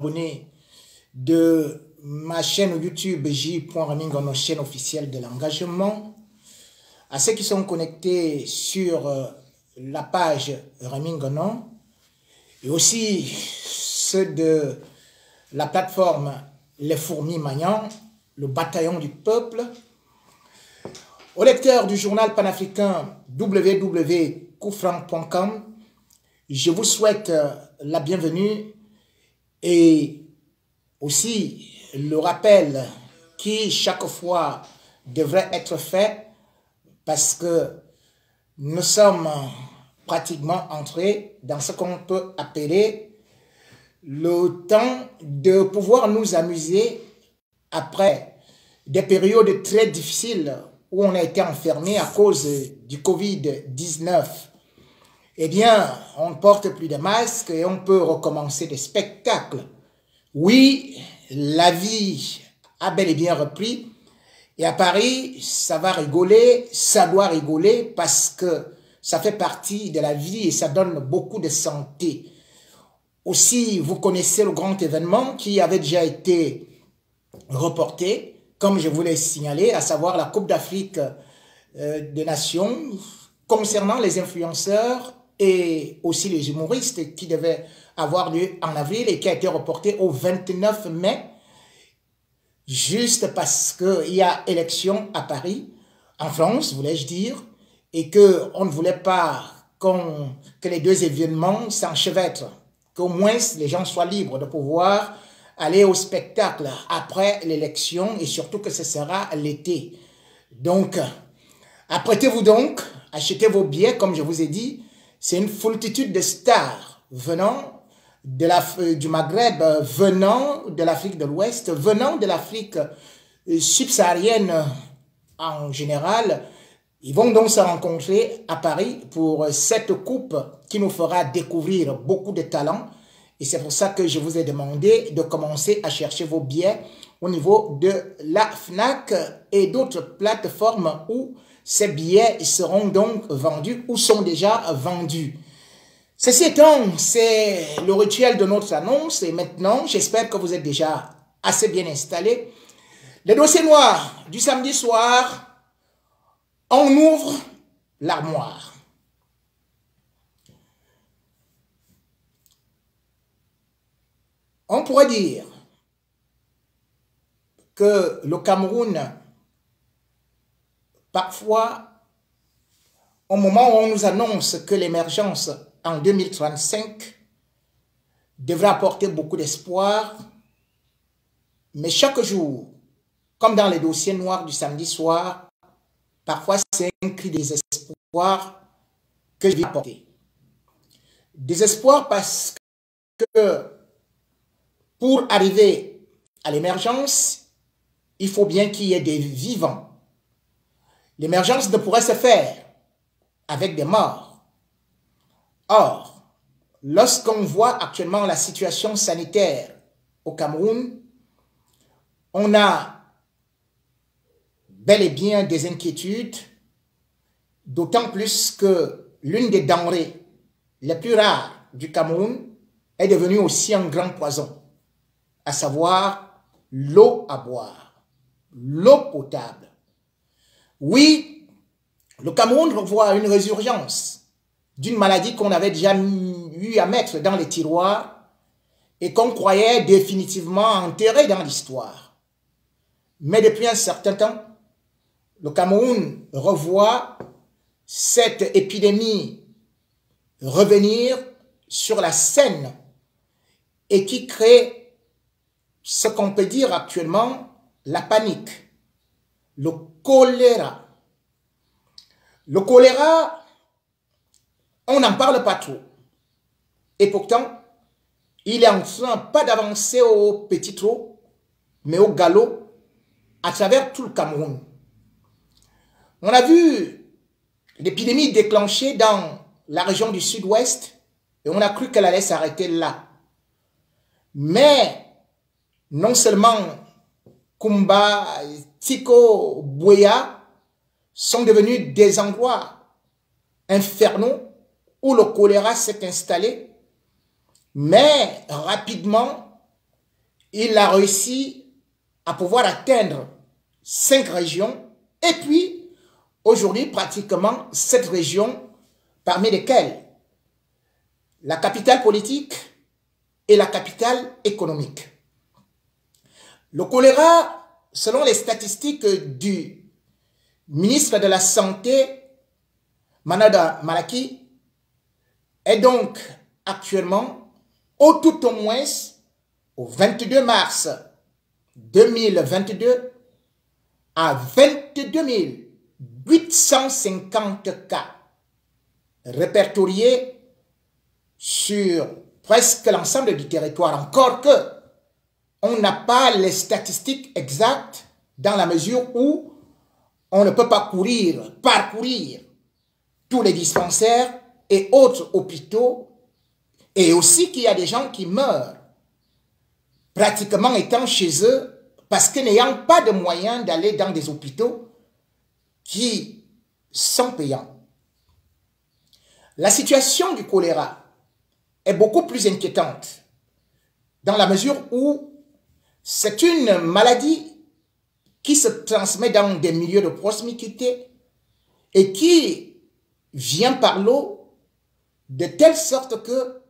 abonné de ma chaîne YouTube j.ramingono, chaîne officielle de l'engagement. À ceux qui sont connectés sur la page Ramingono et aussi ceux de la plateforme Les Fourmis Magnans, le bataillon du peuple, aux lecteurs du journal panafricain www.koufran.com, je vous souhaite la bienvenue et aussi le rappel qui chaque fois devrait être fait parce que nous sommes pratiquement entrés dans ce qu'on peut appeler le temps de pouvoir nous amuser après des périodes très difficiles où on a été enfermé à cause du Covid-19. Eh bien, on ne porte plus de masques et on peut recommencer des spectacles. Oui, la vie a bel et bien repris. Et à Paris, ça va rigoler, ça doit rigoler parce que ça fait partie de la vie et ça donne beaucoup de santé. Aussi, vous connaissez le grand événement qui avait déjà été reporté, comme je vous l'ai signalé, à savoir la Coupe d'Afrique des Nations, concernant les influenceurs et aussi les humoristes qui devaient avoir lieu en avril et qui a été reporté au 29 mai, juste parce qu'il y a élection à Paris, en France, voulais-je dire, et qu'on ne voulait pas que les deux événements s'enchevêtrent, qu'au moins les gens soient libres de pouvoir aller au spectacle après l'élection et surtout que ce sera l'été. Donc, apprêtez-vous donc, achetez vos billets, comme je vous ai dit, c'est une foultitude de stars venant du Maghreb, venant de l'Afrique de l'Ouest, venant de l'Afrique subsaharienne en général. Ils vont donc se rencontrer à Paris pour cette coupe qui nous fera découvrir beaucoup de talents. Et c'est pour ça que je vous ai demandé de commencer à chercher vos billets au niveau de la FNAC et d'autres plateformes où ces billets seront donc vendus ou sont déjà vendus. Ceci étant, c'est le rituel de notre annonce et maintenant, j'espère que vous êtes déjà assez bien installés. Les dossiers noirs du samedi soir, on ouvre l'armoire. On pourrait dire que le Cameroun, parfois, au moment où on nous annonce que l'émergence en 2035 devrait apporter beaucoup d'espoir, mais chaque jour, comme dans les dossiers noirs du samedi soir, parfois c'est un cri de désespoir que je vais apporter. Désespoir parce que pour arriver à l'émergence, il faut bien qu'il y ait des vivants. L'émergence ne pourrait se faire avec des morts. Or, lorsqu'on voit actuellement la situation sanitaire au Cameroun, on a bel et bien des inquiétudes, d'autant plus que l'une des denrées les plus rares du Cameroun est devenue aussi un grand poison, à savoir l'eau à boire, l'eau potable. Oui, le Cameroun revoit une résurgence d'une maladie qu'on avait déjà eu à mettre dans les tiroirs et qu'on croyait définitivement enterrée dans l'histoire. Mais depuis un certain temps, le Cameroun revoit cette épidémie revenir sur la scène et qui crée ce qu'on peut dire actuellement la panique, le choléra. Le choléra, on n'en parle pas trop. Et pourtant, il est en train pas d'avancer au petit trot, mais au galop à travers tout le Cameroun. On a vu l'épidémie déclenchée dans la région du sud-ouest et on a cru qu'elle allait s'arrêter là. Mais non seulement Kumba, Tiko, Bouéa sont devenus des endroits infernaux où le choléra s'est installé, mais rapidement, il a réussi à pouvoir atteindre 5 régions et puis aujourd'hui pratiquement 7 régions parmi lesquelles la capitale politique et la capitale économique. Le choléra, selon les statistiques du ministre de la Santé, Manada Malaki, est donc actuellement, au tout au moins, au 22 mars 2022, à 22 850 cas répertoriés sur presque l'ensemble du territoire, encore que on n'a pas les statistiques exactes dans la mesure où on ne peut pas parcourir tous les dispensaires et autres hôpitaux, et aussi qu'il y a des gens qui meurent pratiquement étant chez eux parce que n'ayant pas de moyens d'aller dans des hôpitaux qui sont payants. La situation du choléra est beaucoup plus inquiétante dans la mesure où c'est une maladie qui se transmet dans des milieux de proximité et qui vient par l'eau de telle sorte que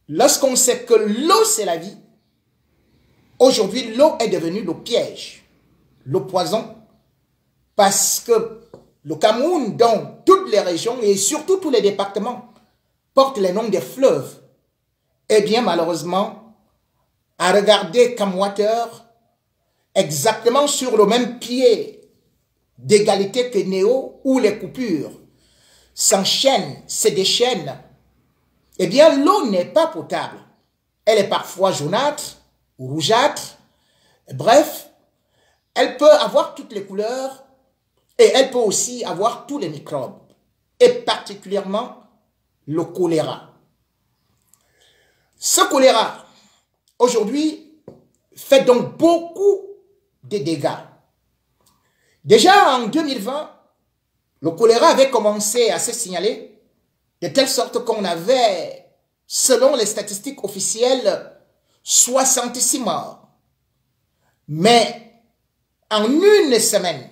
lorsqu'on sait que l'eau c'est la vie, aujourd'hui l'eau est devenue le piège, le poison, parce que le Cameroun, dans toutes les régions et surtout tous les départements, porte les noms des fleuves. Eh bien malheureusement, à regarder Camwater exactement sur le même pied d'égalité que Néo, où les coupures s'enchaînent, se déchaînent, eh bien l'eau n'est pas potable. Elle est parfois jaunâtre ou rougeâtre. Bref, elle peut avoir toutes les couleurs et elle peut aussi avoir tous les microbes, et particulièrement le choléra. Ce choléra, aujourd'hui, fait donc beaucoup de dégâts. Déjà en 2020, le choléra avait commencé à se signaler de telle sorte qu'on avait, selon les statistiques officielles, 66 morts. Mais en une semaine,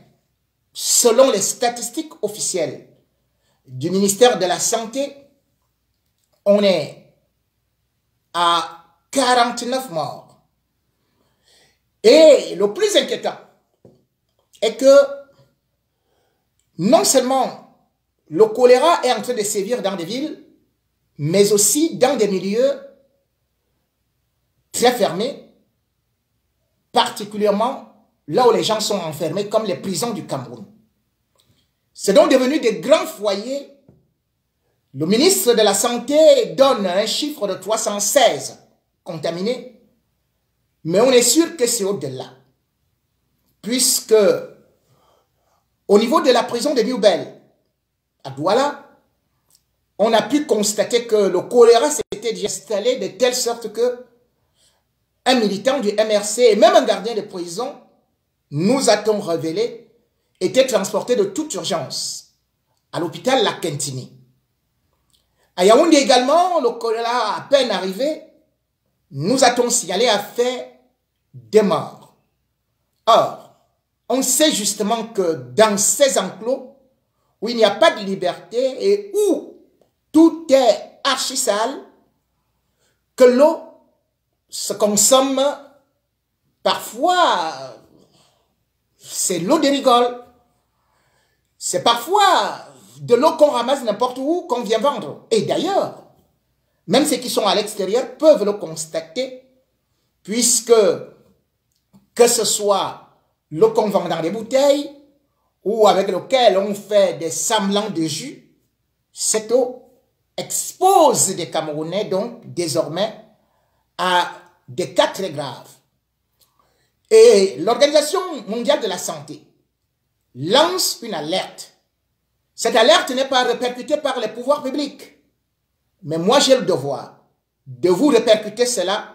selon les statistiques officielles du ministère de la Santé, on est à 49 morts. Et le plus inquiétant est que non seulement le choléra est en train de sévir dans des villes, mais aussi dans des milieux très fermés, particulièrement là où les gens sont enfermés, comme les prisons du Cameroun. C'est donc devenu des grands foyers. Le ministre de la Santé donne un chiffre de 316 contaminés, mais on est sûr que c'est au-delà, puisque au niveau de la prison de New-Bel, à Douala, on a pu constater que le choléra s'était installé de telle sorte que un militant du MRC et même un gardien de prison, nous a-t-on révélé, était transporté de toute urgence à l'hôpital La Kentini. À Yaoundé également, le choléra à peine arrivé, nous a-t-on signalé a fait des morts. Or, on sait justement que dans ces enclos, où il n'y a pas de liberté et où tout est archi sale, que l'eau se consomme parfois, c'est l'eau de rigole. C'est parfois de l'eau qu'on ramasse n'importe où, qu'on vient vendre. Et d'ailleurs, même ceux qui sont à l'extérieur peuvent le constater, puisque que ce soit l'eau qu'on vend dans des bouteilles ou avec lequel on fait des semblants de jus, cette eau expose des Camerounais donc désormais à des cas très graves. Et l'Organisation mondiale de la santé lance une alerte. Cette alerte n'est pas répercutée par les pouvoirs publics. Mais moi, j'ai le devoir de vous répercuter cela.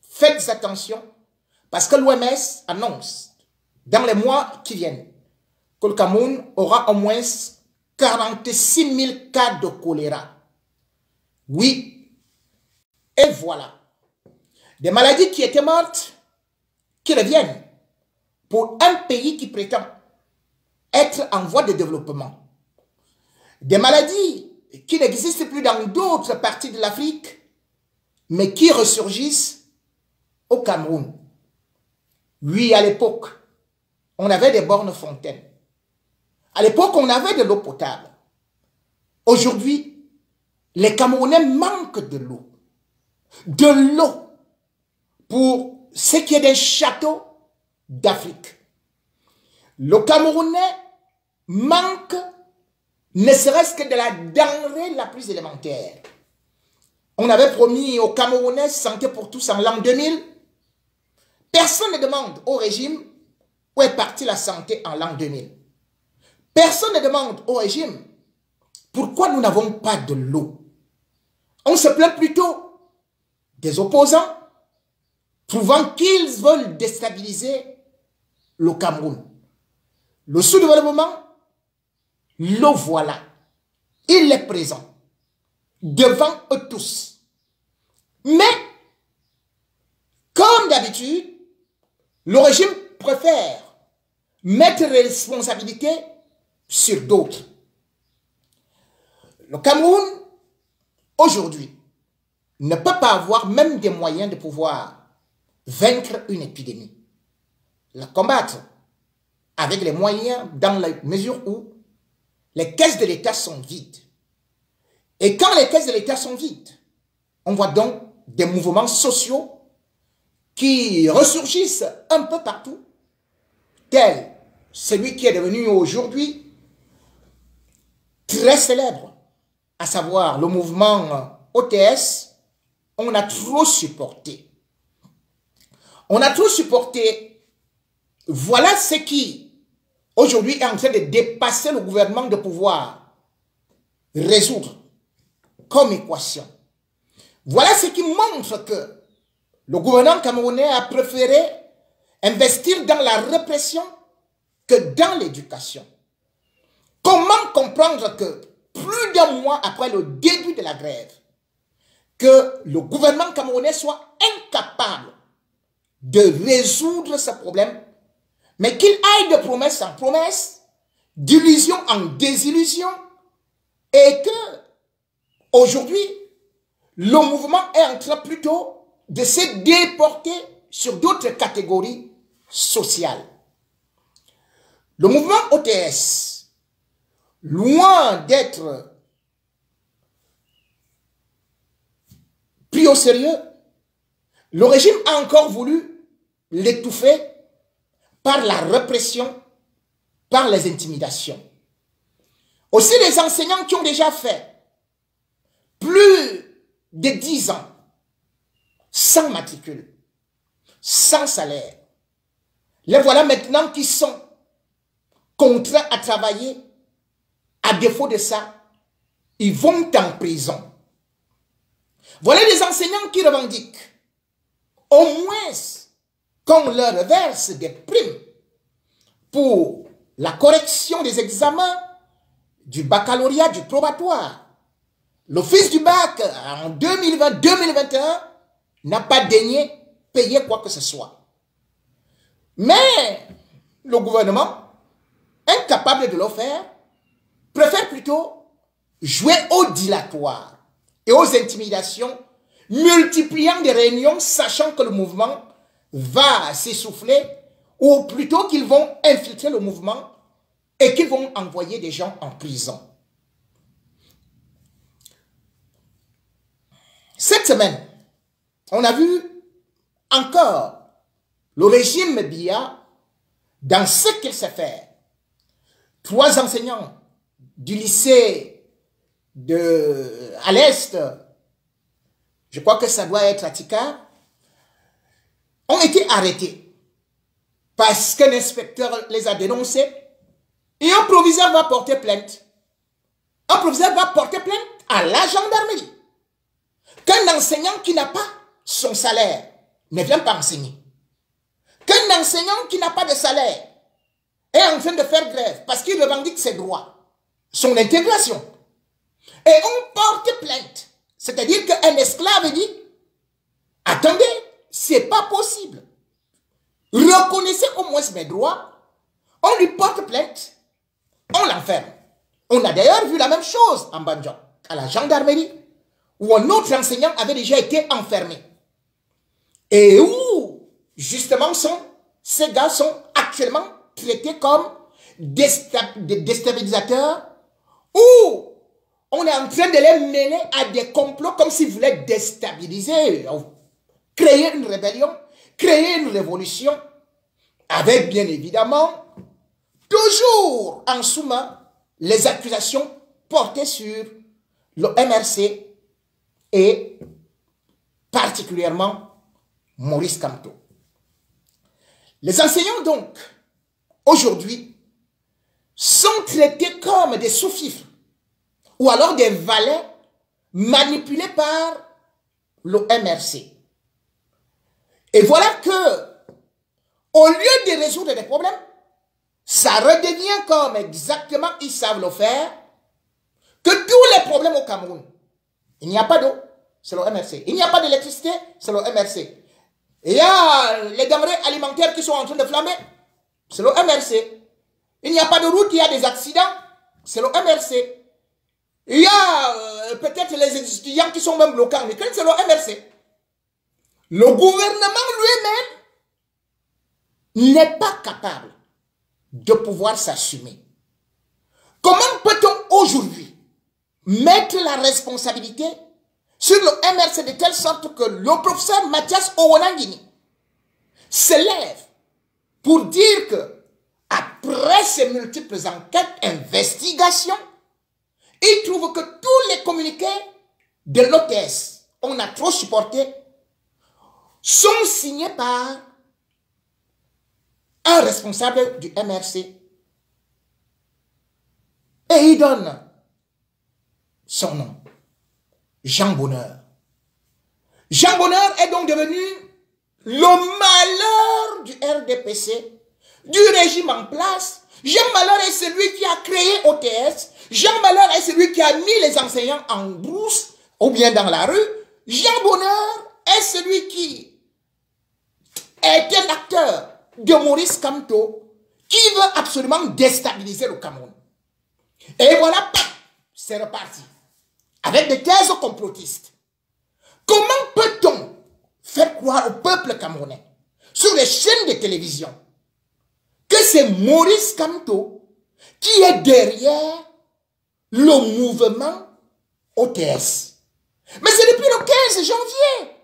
Faites attention, parce que l'OMS annonce dans les mois qui viennent que le Cameroun aura au moins 46 000 cas de choléra. Oui, et voilà. Des maladies qui étaient mortes qui reviennent pour un pays qui prétend être en voie de développement. Des maladies qui n'existent plus dans d'autres parties de l'Afrique, mais qui ressurgissent au Cameroun. Oui, à l'époque, on avait des bornes fontaines. À l'époque, on avait de l'eau potable. Aujourd'hui, les Camerounais manquent de l'eau. De l'eau pour ce qui est des châteaux d'Afrique. Le Camerounais manque ne serait-ce que de la denrée la plus élémentaire. On avait promis aux Camerounais santé pour tous en l'an 2000. Personne ne demande au régime où est partie la santé en l'an 2000. Personne ne demande au régime pourquoi nous n'avons pas de l'eau. On se plaint plutôt des opposants, trouvant qu'ils veulent déstabiliser le Cameroun. Le sous-développement, l'eau voilà. Il est présent devant eux tous. Mais, comme d'habitude, le régime préfère mettre les responsabilités sur d'autres. Le Cameroun, aujourd'hui, ne peut pas avoir même des moyens de pouvoir vaincre une épidémie. La combattre avec les moyens dans la mesure où les caisses de l'État sont vides. Et quand les caisses de l'État sont vides, on voit donc des mouvements sociaux qui ressurgissent un peu partout, tel celui qui est devenu aujourd'hui très célèbre, à savoir le mouvement OTS. On a trop supporté. On a trop supporté. Voilà ce qui, aujourd'hui, est en train de dépasser le gouvernement de pouvoir résoudre comme équation. Voilà ce qui montre que le gouvernement camerounais a préféré investir dans la répression que dans l'éducation. Comment comprendre que plus d'un mois après le début de la grève, que le gouvernement camerounais soit incapable de résoudre ce problème, mais qu'il aille de promesse en promesse, d'illusion en désillusion, et que aujourd'hui, le mouvement est en train plutôt de se déporter sur d'autres catégories sociales. Le mouvement OTS, loin d'être pris au sérieux, le régime a encore voulu l'étouffer par la répression, par les intimidations. Aussi les enseignants qui ont déjà fait plus de 10 ans sans matricule, sans salaire. Les voilà maintenant qui sont contraints à travailler. À défaut de ça, ils vont en prison. Voilà les enseignants qui revendiquent au moins qu'on leur verse des primes pour la correction des examens du baccalauréat, du probatoire. L'office du bac en 2020-2021 n'a pas daigné payer quoi que ce soit. Mais le gouvernement, incapable de le faire, préfère plutôt jouer au dilatoire et aux intimidations, multipliant des réunions, sachant que le mouvement va s'essouffler, ou plutôt qu'ils vont infiltrer le mouvement et qu'ils vont envoyer des gens en prison. Cette semaine, on a vu encore le régime Biya dans ce qu'il sait faire. 3 enseignants du lycée à l'Est, je crois que ça doit être à Tika, ont été arrêtés parce qu'un inspecteur les a dénoncés et un proviseur va porter plainte. Un proviseur va porter plainte à la gendarmerie. Qu'un enseignant qui n'a pas son salaire ne vient pas enseigner. Qu'un enseignant qui n'a pas de salaire est en train de faire grève parce qu'il revendique ses droits, son intégration. Et on porte plainte. C'est-à-dire qu'un esclave dit, attendez, c'est pas possible. reconnaissez au moins mes droits, on lui porte plainte, on l'enferme. On a d'ailleurs vu la même chose en Bandian, à la gendarmerie, où un autre enseignant avait déjà été enfermé. Et où, justement, ces gars sont actuellement traités comme des déstabilisateurs, où on est en train de les mêler à des complots comme s'ils voulaient déstabiliser, créer une rébellion, créer une révolution, avec bien évidemment, toujours en sous-main, les accusations portées sur le MRC et particulièrement Maurice Kamto. Les enseignants donc, aujourd'hui, sont traités comme des sous-fifres ou alors des valets manipulés par le MRC. Et voilà que, au lieu de résoudre des problèmes, ça redevient comme exactement ils savent le faire, que tous les problèmes au Cameroun, il n'y a pas d'eau, c'est le MRC. Il n'y a pas d'électricité, c'est le MRC. Il y a les denrées alimentaires qui sont en train de flamber, c'est le MRC. Il n'y a pas de route, il y a des accidents, c'est le MRC. Il y a peut-être les étudiants qui sont même bloqués en Ukraine, c'est le MRC. Le gouvernement lui-même n'est pas capable de pouvoir s'assumer. Comment peut-on aujourd'hui mettre la responsabilité sur le MRC de telle sorte que le professeur Mathias Owonangini se lève pour dire que, après ces multiples enquêtes, investigations, il trouve que tous les communiqués de l'OTS, on a trop supporté, sont signés par un responsable du MRC. Et il donne son nom, Jean Bonheur. Jean Bonheur est donc devenu le malheur du RDPC, du régime en place. Jean Malheur est celui qui a créé OTS. Jean Malheur est celui qui a mis les enseignants en brousse ou bien dans la rue. Jean Bonheur est celui qui est un acteur de Maurice Kamto qui veut absolument déstabiliser le Cameroun. Et voilà, c'est reparti. Avec des thèses complotistes. Comment peut-on faire croire au peuple camerounais, sur les chaînes de télévision, que c'est Maurice Kamto qui est derrière le mouvement OTS? Mais c'est depuis le 15 janvier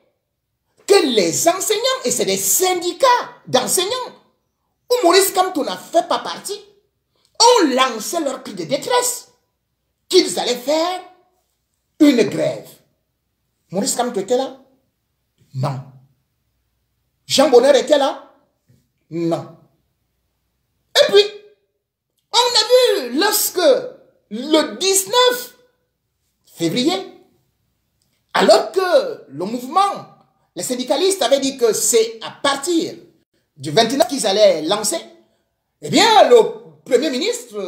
que les enseignants, et c'est des syndicats d'enseignants, où Maurice Kamto n'a fait pas partie, ont lancé leur cri de détresse qu'ils allaient faire une grève. Maurice Kamto était là? Non. Jean Bonheur était là? Non. Et puis, on a vu lorsque le 19 février, alors que le mouvement, les syndicalistes avaient dit que c'est à partir du 29 qu'ils allaient lancer, eh bien, le Premier ministre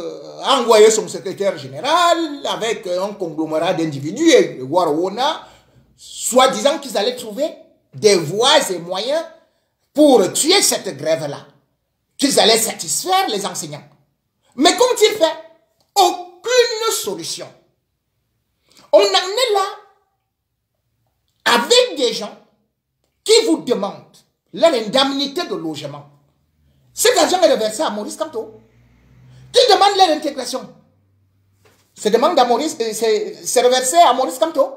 a envoyé son secrétaire général avec un conglomérat d'individus et Warona, soi-disant qu'ils allaient trouver des voies et moyens pour tuer cette grève-là, qu'ils allaient satisfaire les enseignants. Mais qu'ont-ils fait? Aucune solution. On en est là avec des gens qui vous demandent leur indemnité de logement. Cet argent est reversé à Maurice Kamto. Qui demande leur intégration? C'est reversé à Maurice Kamto.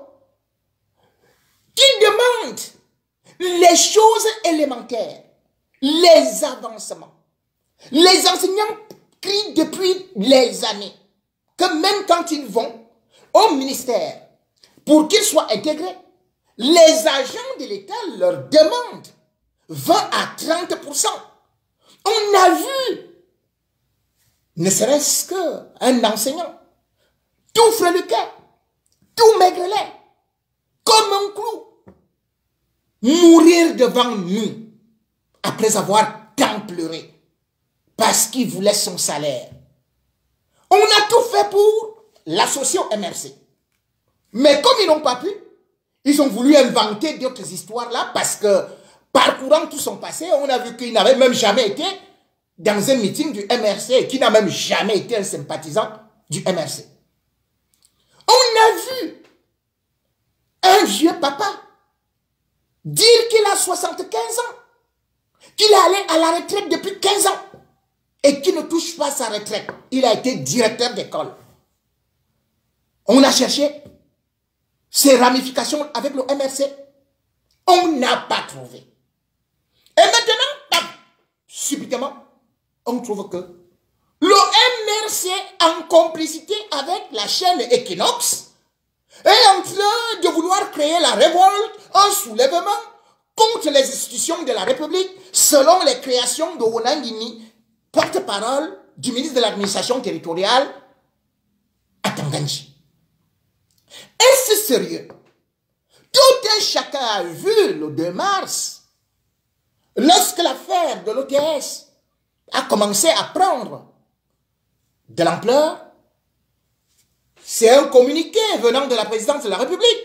Qui demande les choses élémentaires, les avancements. Les enseignants crient depuis les années que même quand ils vont au ministère pour qu'ils soient intégrés, les agents de l'État leur demandent 20 à 30%. On a vu, ne serait-ce qu'un enseignant, tout freluquet, tout maigrelet, comme un clou, mourir devant nous après avoir tant pleuré parce qu'il voulait son salaire. On a tout fait pour l'associer au MRC. Mais comme ils n'ont pas pu, ils ont voulu inventer d'autres histoires là parce que parcourant tout son passé, on a vu qu'il n'avait même jamais été dans un meeting du MRC et qu'il n'a même jamais été un sympathisant du MRC. On a vu un vieux papa dire qu'il a 75 ans, qu'il est allé à la retraite depuis 15 ans et qu'il ne touche pas sa retraite. Il a été directeur d'école. On a cherché ses ramifications avec le MRC. On n'a pas trouvé. Et maintenant, bam, subitement, on trouve que le MRC, en complicité avec la chaîne Equinox, est en train de vouloir créer la révolte, un soulèvement contre les institutions de la République, selon les créations de Wonangini, porte-parole du ministre de l'administration territoriale à Tanganji. Est-ce sérieux? Tout un chacun a vu le 2 mars, lorsque l'affaire de l'OTS a commencé à prendre de l'ampleur. C'est un communiqué venant de la présidence de la République,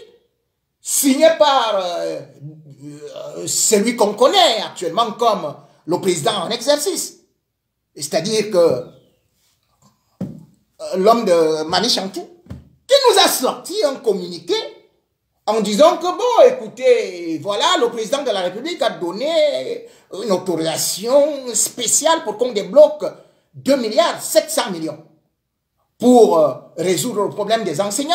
signé par celui qu'on connaît actuellement comme le président en exercice. C'est-à-dire que l'homme de Mani Chantou, qui nous a sorti un communiqué en disant que, bon, écoutez, voilà, le président de la République a donné une autorisation spéciale pour qu'on débloque 2,7 milliards pour résoudre le problème des enseignants.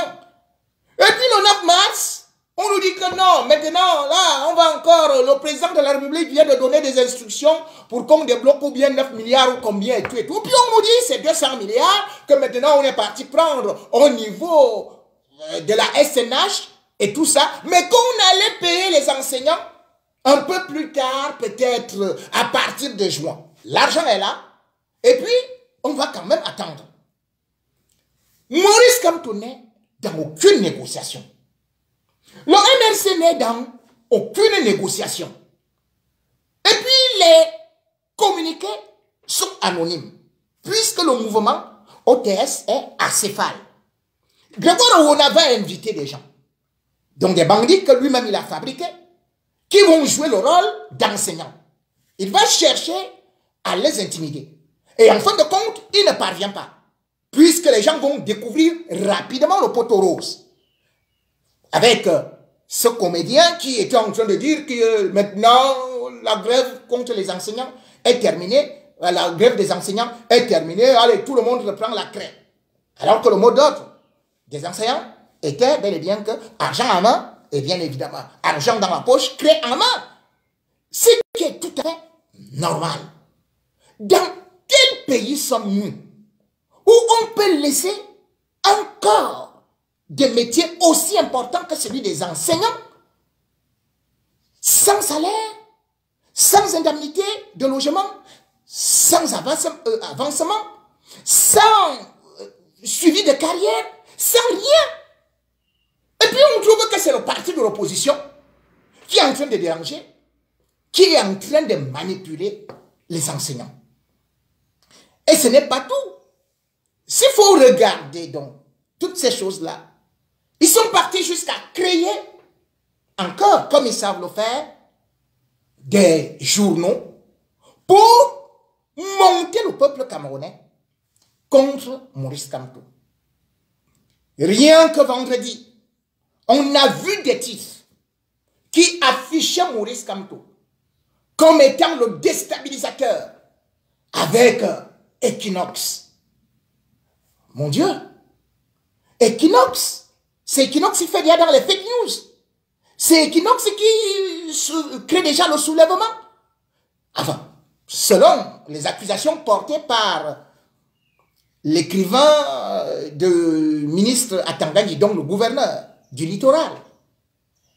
Et puis le 9 mars, on nous dit que non, maintenant, là, on va encore, le président de la République vient de donner des instructions pour qu'on débloque ou bien 9 milliards ou combien et tout et tout. Puis on nous dit c'est 200 milliards que maintenant on est parti prendre au niveau de la SNH et tout ça, mais qu'on allait payer les enseignants un peu plus tard, peut-être à partir de juin. L'argent est là, et puis on va quand même attendre. Maurice Kamto n'est dans aucune négociation. Le MRC n'est dans aucune négociation. Et puis les communiqués sont anonymes, puisque le mouvement OTS est acéphale. Grégoire Owona va inviter des gens, donc des bandits que lui-même il a fabriqués, qui vont jouer le rôle d'enseignants. Il va chercher à les intimider. Et en fin de compte, il ne parvient pas, puisque les gens vont découvrir rapidement le poteau rose. Avec ce comédien qui était en train de dire que maintenant, la grève contre les enseignants est terminée, la grève des enseignants est terminée, allez, tout le monde reprend la crème. Alors que le mot d'ordre des enseignants était bel et bien que argent en main, et bien évidemment, argent dans la poche, craie en main. Ce qui est tout à fait normal. Dans quel pays sommes-nous où on peut laisser encore des métiers aussi importants que celui des enseignants sans salaire, sans indemnité de logement, sans avancement, sans suivi de carrière, sans rien. Et puis on trouve que c'est le parti de l'opposition qui est en train de déranger, qui est en train de manipuler les enseignants. Et ce n'est pas tout. S'il faut regarder donc toutes ces choses-là, ils sont partis jusqu'à créer, encore comme ils savent le faire, des journaux pour monter le peuple camerounais contre Maurice Kamto. Rien que vendredi, on a vu des titres qui affichaient Maurice Kamto comme étant le déstabilisateur avec Equinox. Mon Dieu, Equinox, c'est Equinox qui fait déjà dans les fake news. C'est Equinox qui crée déjà le soulèvement. Enfin, selon les accusations portées par l'écrivain de ministre Atanganji, donc le gouverneur du littoral,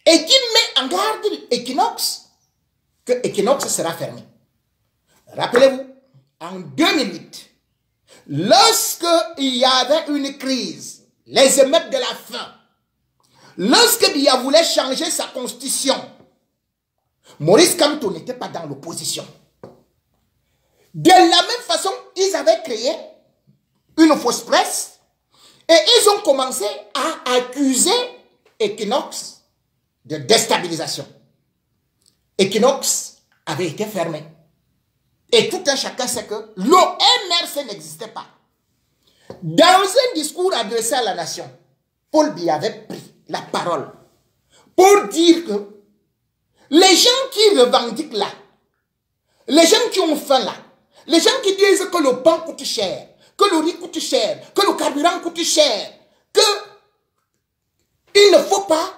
et qui met en garde Equinox que Equinox sera fermé. Rappelez-vous, en 2008, lorsque il y avait une crise, les émeutes de la faim, lorsque Biya voulait changer sa constitution, Maurice Kamto n'était pas dans l'opposition. De la même façon, ils avaient créé une fausse presse et ils ont commencé à accuser Equinox de déstabilisation. Equinox avait été fermé. Et tout un chacun sait que l'OMRC n'existait pas. Dans un discours adressé à la nation, Paul Biya avait pris la parole pour dire que les gens qui revendiquent là, les gens qui ont faim là, les gens qui disent que le pain coûte cher, que le riz coûte cher, que le carburant coûte cher, que il ne faut pas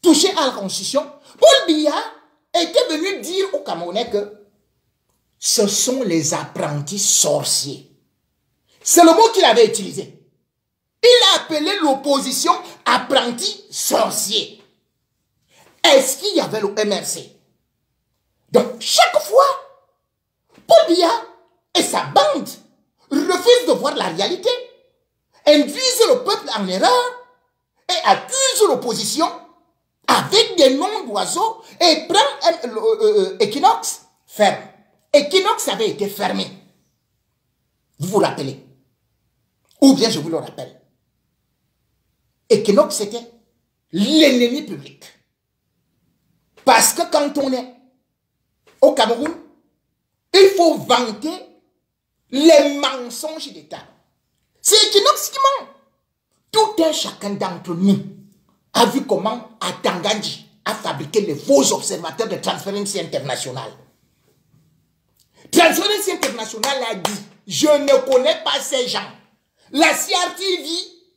toucher à la Constitution, Paul Biya était venu dire aux Camerounais que ce sont les apprentis sorciers. C'est le mot qu'il avait utilisé. Il a appelé l'opposition apprenti sorcier. Est-ce qu'il y avait le MRC? Donc, chaque fois, Paul Biya et sa bande refusent de voir la réalité, induisent le peuple en erreur et accusent l'opposition avec des noms d'oiseaux et prend Equinox ferme. Equinox avait été fermé. Vous vous rappelez? Ou bien je vous le rappelle. Equinox c'était l'ennemi public. Parce que quand on est au Cameroun, il faut vanter les mensonges d'État. C'est Equinox qui ment. Tout un chacun d'entre nous a vu comment Atangandji a fabriqué les faux observateurs de Transparency International. Transparency International a dit, je ne connais pas ces gens. La CRTV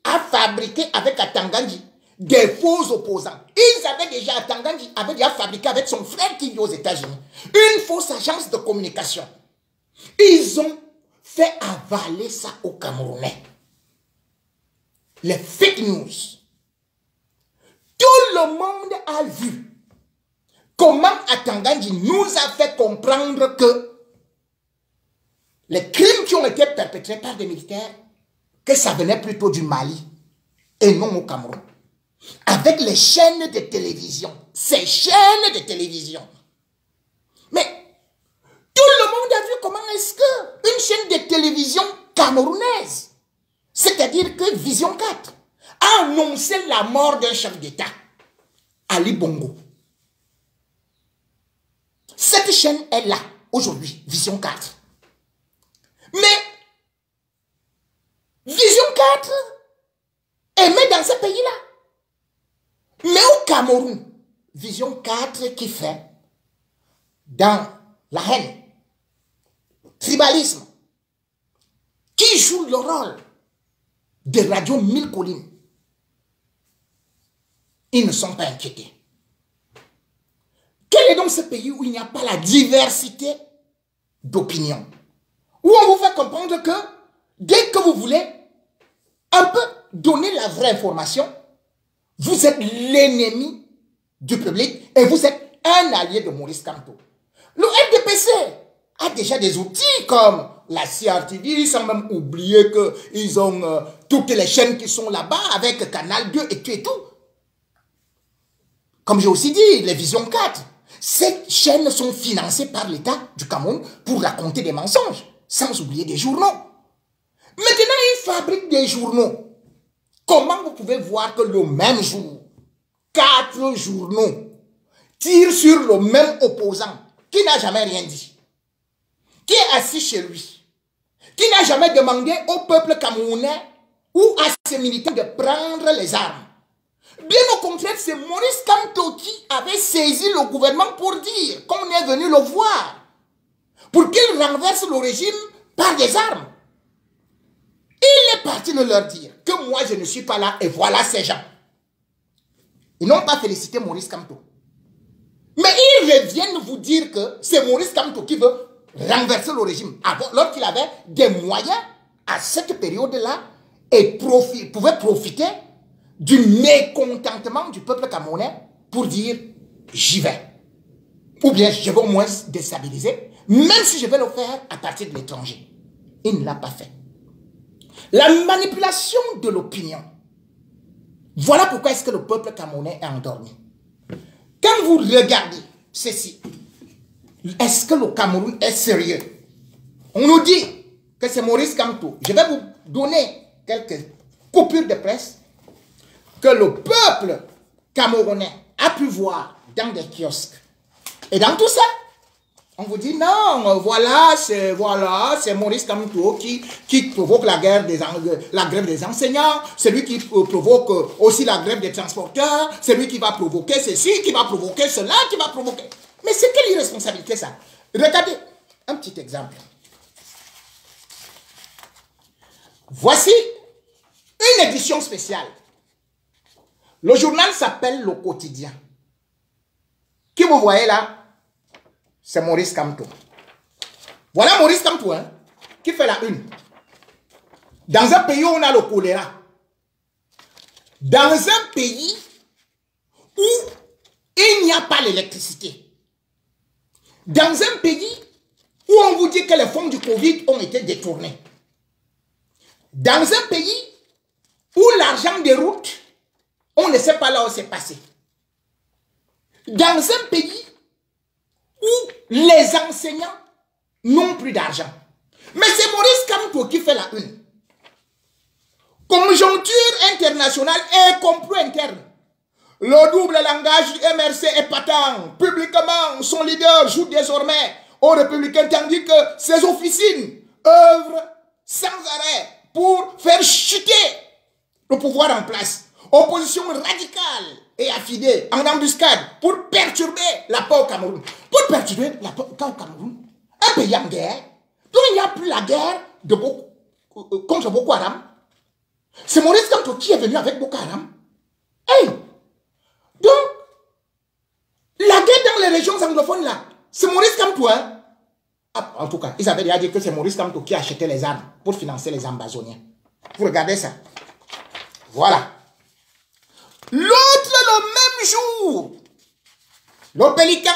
a fabriqué avec Atangandji des faux opposants. Ils avaient déjà, Atangandji avait déjà fabriqué avec son frère qui vit aux États-Unis une fausse agence de communication. Ils ont fait avaler ça aux Camerounais. Les fake news. Tout le monde a vu comment Atangandji nous a fait comprendre que les crimes qui ont été perpétrés par des militaires, que ça venait plutôt du Mali et non au Cameroun. Avec les chaînes de télévision, ces chaînes de télévision. Mais tout le monde a vu comment est-ce qu'une chaîne de télévision camerounaise, c'est-à-dire que Vision 4, a annoncé la mort d'un chef d'État, Ali Bongo. Cette chaîne est là, aujourd'hui, Vision 4. Mais Vision 4 émet dans ce pays-là. Mais au Cameroun, Vision 4 qui fait dans la haine, tribalisme, qui joue le rôle des radios 1000 collines, ils ne sont pas inquiétés. Quel est donc ce pays où il n'y a pas la diversité d'opinion? Où on vous fait comprendre que dès que vous voulez un peu donner la vraie information, vous êtes l'ennemi du public et vous êtes un allié de Maurice Kamto. Le RDPC a déjà des outils comme la CRTV, sans même oublier qu'ils ont toutes les chaînes qui sont là-bas avec Canal 2 et tout. Comme j'ai aussi dit, les Vision 4. Ces chaînes sont financées par l'État du Cameroun pour raconter des mensonges, sans oublier des journaux. Maintenant, ils fabriquent des journaux. Comment vous pouvez voir que le même jour, 4 journaux tirent sur le même opposant qui n'a jamais rien dit, qui est assis chez lui, qui n'a jamais demandé au peuple camerounais ou à ses militants de prendre les armes? Bien au contraire, c'est Maurice Kamto qui avait saisi le gouvernement pour dire qu'on est venu le voir, pour qu'il renverse le régime par des armes. Il est parti de leur dire que moi je ne suis pas là et voilà ces gens. Ils n'ont pas félicité Maurice Kamto. Mais ils reviennent vous dire que c'est Maurice Kamto qui veut renverser le régime, alors qu'il avait des moyens à cette période-là et pouvait profiter du mécontentement du peuple camerounais pour dire j'y vais. Ou bien je vais au moins déstabiliser, même si je vais le faire à partir de l'étranger. Il ne l'a pas fait. La manipulation de l'opinion. Voilà pourquoi est-ce que le peuple camerounais est endormi. Quand vous regardez ceci, est-ce que le Cameroun est sérieux? On nous dit que c'est Maurice Kamto. Je vais vous donner quelques coupures de presse que le peuple camerounais a pu voir dans des kiosques Et dans tout ça, on vous dit non, voilà, c'est Maurice Kamto qui provoque la grève des enseignants, c'est lui qui provoque aussi la grève des transporteurs, c'est lui qui va provoquer ceci, qui va provoquer cela, qui va provoquer. Mais c'est quelle irresponsabilité ça? Regardez, un petit exemple. Voici une édition spéciale. Le journal s'appelle Le Quotidien. Qui vous voyez là? C'est Maurice Kamto. Voilà Maurice Kamto, hein, qui fait la une. Dans un pays où on a le choléra. Dans un pays où il n'y a pas l'électricité. Dans un pays où on vous dit que les fonds du Covid ont été détournés. Dans un pays où l'argent des routes, on ne sait pas là où c'est passé. Dans un pays où les enseignants n'ont plus d'argent. Mais c'est Maurice Kamto qui fait la une. Conjoncture internationale et complot interne. Le double langage du MRC est patent. Publiquement, son leader joue désormais aux Républicains tandis que ses officines œuvrent sans arrêt pour faire chuter le pouvoir en place. Opposition radicale et affidée en embuscade pour perturber la paix au Cameroun. Pour perturber la paix au Cameroun, un pays en guerre, dont il n'y a plus la guerre contre Boko Haram. C'est Maurice Kamto qui est venu avec Boko Haram. Hey! Donc, la guerre dans les régions anglophones là, c'est Maurice Kamto, hein? Ah, en tout cas, ils avaient déjà dit que c'est Maurice Kamto qui achetait les armes pour financer les ambazoniens. Vous regardez ça. Voilà. L'autre, le même jour, le Pélican.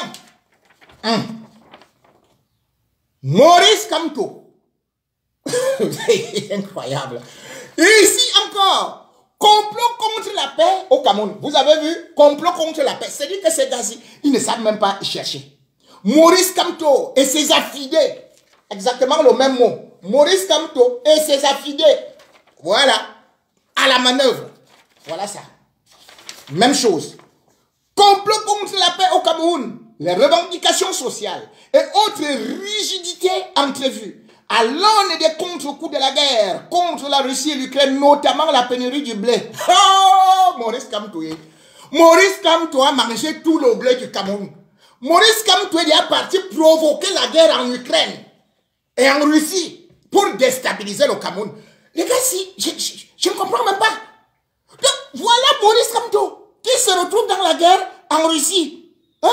Maurice Kamto. C'est incroyable. Et ici encore, complot contre la paix au Cameroun. Vous avez vu? Complot contre la paix. C'est-à-dire que ces gars-ci, ils ne savent même pas chercher. Maurice Kamto et ses affidés. Exactement le même mot. Maurice Kamto et ses affidés. Voilà. À la manœuvre. Voilà ça. Même chose. Complot contre la paix au Cameroun. Les revendications sociales et autres rigidités entrevues à l'aune des contre-coups de la guerre contre la Russie et l'Ukraine, notamment la pénurie du blé. Oh, Maurice Kamto. Maurice Kamto a mangé tout le blé du Cameroun. Maurice Kamto est parti provoquer la guerre en Ukraine et en Russie pour déstabiliser le Cameroun. Les gars, si, je ne comprends même pas. Donc, voilà Maurice Kamto qui se retrouve dans la guerre en Russie. Hein?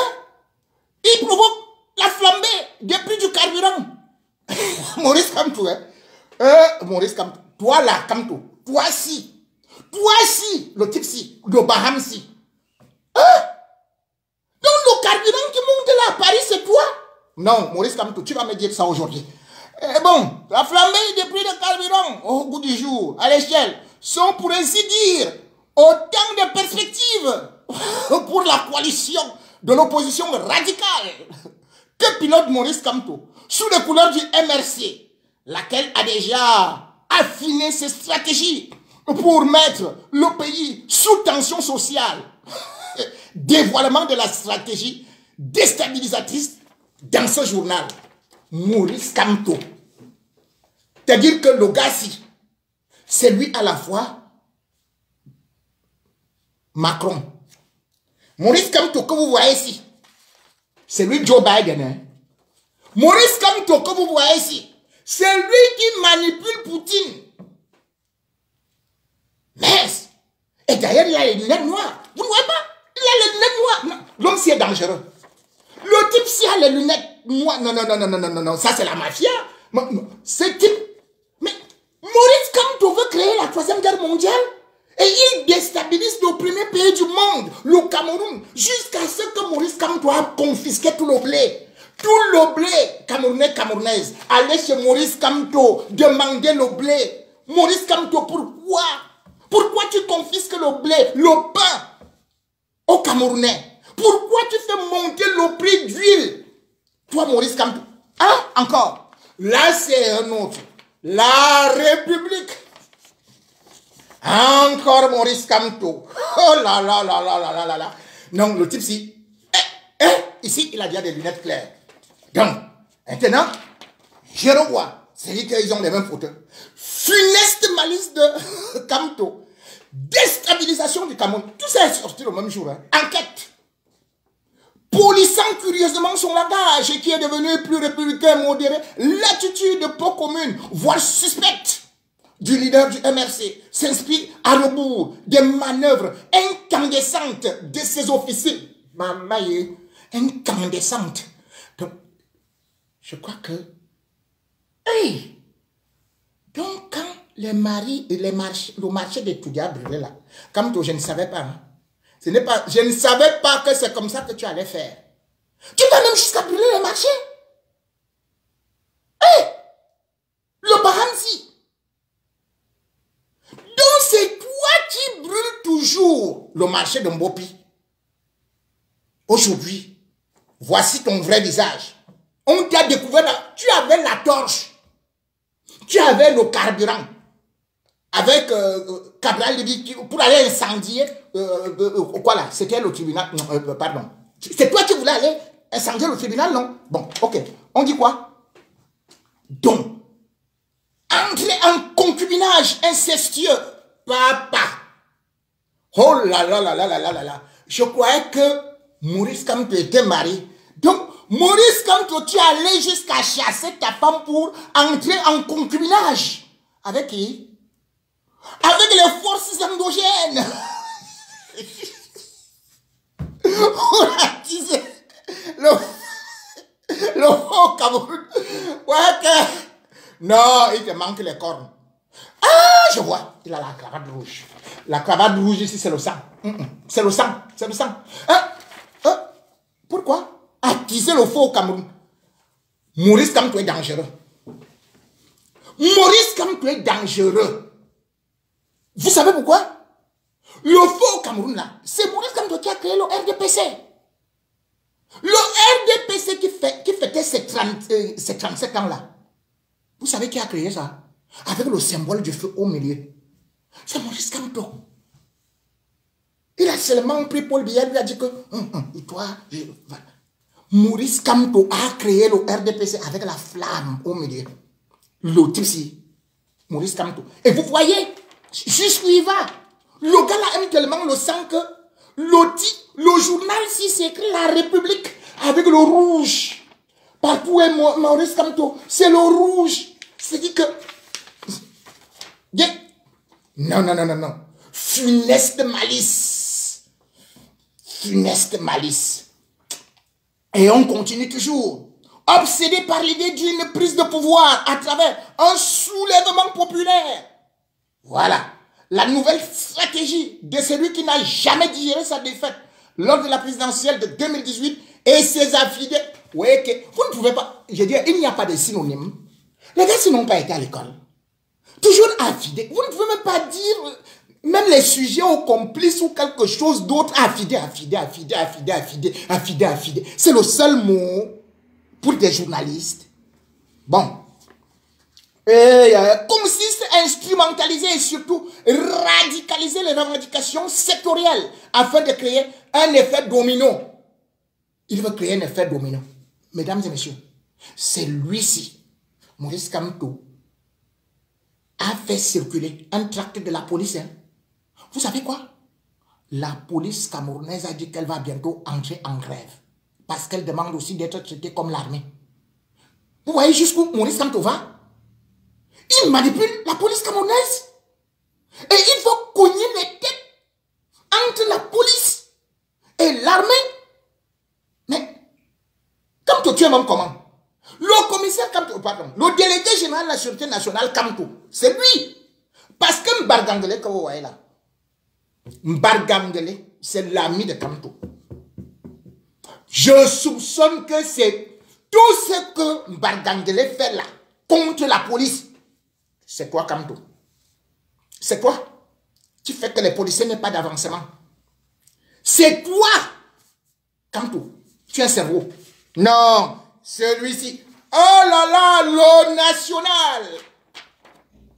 Il provoque la flambée des prix du carburant. Maurice Kamto, hein? Maurice Kamto, toi là, Kamto, toi si, le type si, le Baham si. Hein? Donc le carburant qui monte là à Paris, c'est toi? Non, Maurice Kamto, tu vas me dire ça aujourd'hui. Bon, la flambée des prix de carburant au bout du jour, à l'échelle, sont pour ainsi dire autant de perspectives pour la coalition de l'opposition radicale que pilote Maurice Kamto sous les couleurs du MRC, laquelle a déjà affiné ses stratégies pour mettre le pays sous tension sociale. Dévoilement de la stratégie déstabilisatrice dans ce journal. Maurice Kamto. C'est-à-dire que le gars-ci, c'est lui à la fois Macron. Maurice Kamto que vous voyez ici, c'est lui Joe Biden. Hein? Maurice Kamto que vous voyez ici, c'est lui qui manipule Poutine. Mais, et d'ailleurs, il a les lunettes noires. Vous ne voyez pas? Il a les lunettes noires. L'homme si est dangereux. Le type si a les lunettes noires. Non, ça c'est la mafia. Ce type. Mais Maurice Kamto veut créer la 3e guerre mondiale et il déstabilise le premier pays du monde, le Cameroun, jusqu'à ce que Maurice Kamto a confisqué tout le blé. Tout le blé camerounais, camerounaise. Allez chez Maurice Kamto, demander le blé. Maurice Kamto, pourquoi? Pourquoi tu confisques le blé, le pain aux Camerounais? Pourquoi tu fais monter le prix d'huile? Toi, Maurice Kamto. Hein? Encore. Là, c'est un autre. La République. Encore Maurice Kamto. Oh là là là là là là là là. Non, le type, si. Ici, il a déjà des lunettes claires. Donc, maintenant, je revois. C'est-à-dire qu'ils ont les mêmes photos. Funeste malice de Kamto. Déstabilisation du Cameroun. Tout ça est sorti le même jour. Hein. Enquête. Polissant curieusement son langage qui est devenu plus républicain modéré. L'attitude peu commune, voire suspecte du leader du MRC s'inspire à rebours des manœuvres incandescentes de ses officiers. Mamaye, incandescentes. Donc, je crois que... Hey! Donc, quand le marché des Toudia brûlait là, comme toi, je ne savais pas. Hein. Je ne savais pas que c'est comme ça que tu allais faire. Tu vas même jusqu'à brûler le marché. Hey! Le Bahamsi. Donc, c'est toi qui brûles toujours le marché de Mbopi. Aujourd'hui, voici ton vrai visage. On t'a découvert là. Tu avais la torche. Tu avais le carburant. Avec Cabral pour aller incendier. Quoi là? C'était le tribunal. Pardon. C'est toi qui voulais aller incendier le tribunal, non? Bon, ok. On dit quoi? Donc, entrer en concubinage incestueux. Papa. Oh là là là là là là là. Je croyais que Maurice Kamto était marié. Donc, Maurice Kamto, tu es allé jusqu'à chasser ta femme pour entrer en concubinage. Avec qui? Avec les forces endogènes. On a disé le faux Cameroun. Ouais que... Non, il te manque les cornes. Ah, je vois. Il a la cravate rouge. La cravate rouge ici, c'est le sang. C'est le sang. C'est le sang. Pourquoi? Attiser le faux au Cameroun. Maurice Kamto est dangereux. Maurice Kamto est dangereux. Vous savez pourquoi? Le faux au Cameroun là, c'est Maurice Kamto qui a créé le RDPC. Le RDPC qui fêtait ses 37 ans là. Vous savez qui a créé ça? Avec le symbole du feu au milieu. C'est Maurice Kamto. Il a seulement pris Paul Biya, lui a dit que toi, Maurice Kamto a créé le RDPC avec la flamme au milieu. Le type, Maurice Kamto. Et vous voyez, jusqu'où il va. Le gars là aime tellement le sang que le journal si c'est écrit La République avec le rouge. Partout est Maurice Kamto. C'est le rouge. C'est-à-dire que... Non, non, non, non, non. Funeste malice. Funeste malice. Et on continue toujours. Obsédé par l'idée d'une prise de pouvoir à travers un soulèvement populaire. Voilà. La nouvelle stratégie de celui qui n'a jamais digéré sa défaite lors de la présidentielle de 2018 et ses affidés. Oui, vous ne pouvez pas... Je veux dire, il n'y a pas de synonyme. Les gars, ils n'ont pas été à l'école. Toujours affidé. Vous ne pouvez même pas dire... Même les sujets aux complices ou quelque chose d'autre. Affidé, affidé, affidé, affidé, affidé, affidé, affidé. C'est le seul mot pour des journalistes. Bon. Consiste à instrumentaliser et surtout radicaliser les revendications sectorielles afin de créer un effet domino. Il veut créer un effet domino. Mesdames et messieurs, c'est lui-ci, Maurice Kamto, a fait circuler un tract de la police. Hein. Vous savez quoi? La police camerounaise a dit qu'elle va bientôt entrer en grève parce qu'elle demande aussi d'être traitée comme l'armée. Vous voyez jusqu'où Maurice Kamto va? Il manipule la police camerounaise. Et il faut cogner les têtes entre la police et l'armée. Mais, Kamto, tu es même comment? Le commissaire Kamto, pardon, le délégué général de la Sûreté nationale Kamto, c'est lui. Parce que Mbargangele, que vous voyez là, Mbargangele, c'est l'ami de Kamto. Je soupçonne que c'est tout ce que Mbargangele fait là contre la police. C'est quoi, Kamto? C'est quoi qui fait que les policiers n'aient pas d'avancement? C'est toi, Kamto. Tu as un cerveau. Non, celui-ci. Oh là là, le national.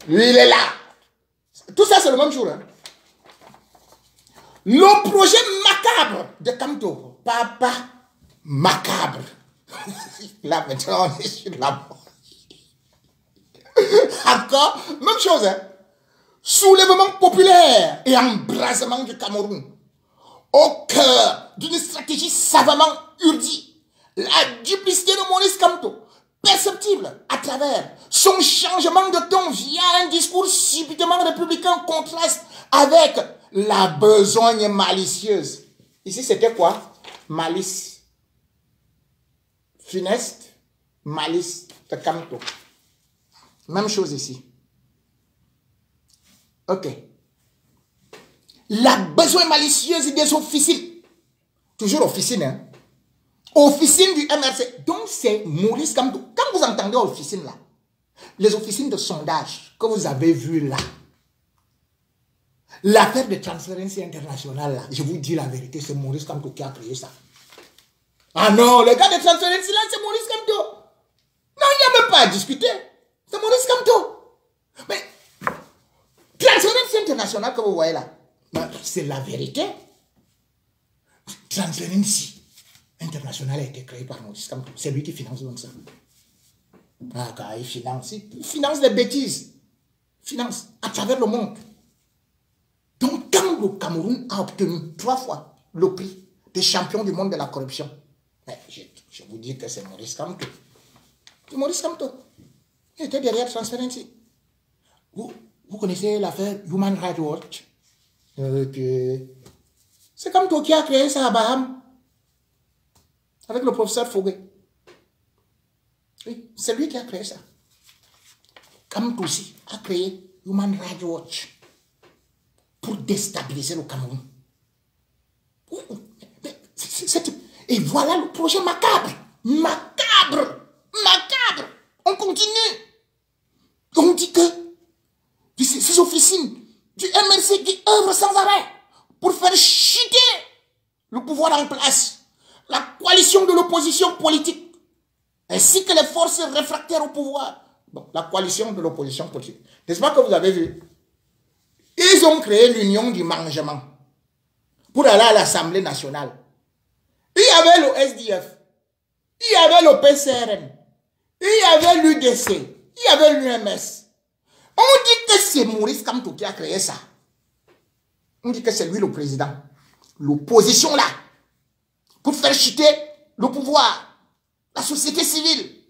Lui, il est là. Tout ça, c'est le même jour. Hein? Le projet macabre de Kamto. Papa, macabre. Là, maintenant, on est sur la mort. Encore, même chose, hein. Soulèvement populaire et embrasement du Cameroun. Au cœur d'une stratégie savamment urdie. La duplicité de Maurice Kamto, perceptible à travers son changement de ton via un discours subitement républicain, contraste avec la besogne malicieuse. Ici, c'était quoi? Malice. Funeste, malice de Kamto. Même chose ici. Ok. La besogne malicieuse des officines. Toujours officine, hein. Officine du MRC. Donc, c'est Maurice Kamto. Quand vous entendez officine là, les officines de sondage que vous avez vues là, l'affaire de Transparency International là, je vous dis la vérité, c'est Maurice Kamto qui a créé ça. Ah non, le gars de Transparency là, c'est Maurice Kamto. Non, il n'y a même pas à discuter. C'est Maurice Kamto. Mais Transparency International que vous voyez là, c'est la vérité. Transparency International a été créé par Maurice Kamto. C'est lui qui finance donc ça. Ah, quand il finance des bêtises. Finance à travers le monde. Donc, quand le Cameroun a obtenu 3 fois le prix des champions du monde de la corruption, je vous dis que c'est Maurice Kamto. C'est Maurice Kamto. Il était derrière Transparency. Vous connaissez l'affaire Human Rights Watch? C'est Kamto qui a créé ça à Baham. Avec le professeur Fogué. Oui, c'est lui qui a créé ça. Kamto aussi a créé Human Rights Watch pour déstabiliser le Cameroun. Et voilà le projet macabre. Macabre. Macabre. On continue. On dit que ces officines du MRC qui œuvrent sans arrêt pour faire chuter le pouvoir en place, la coalition de l'opposition politique, ainsi que les forces réfractaires au pouvoir. Bon, la coalition de l'opposition politique. N'est-ce pas que vous avez vu? Ils ont créé l'union du mangement pour aller à l'Assemblée nationale. Il y avait le SDF, il y avait le PCRN, il y avait l'UDC, il y avait l'UMS. On dit que c'est Maurice Kamto qui a créé ça. On dit que c'est lui le président. L'opposition là, pour faire chuter le pouvoir, la société civile.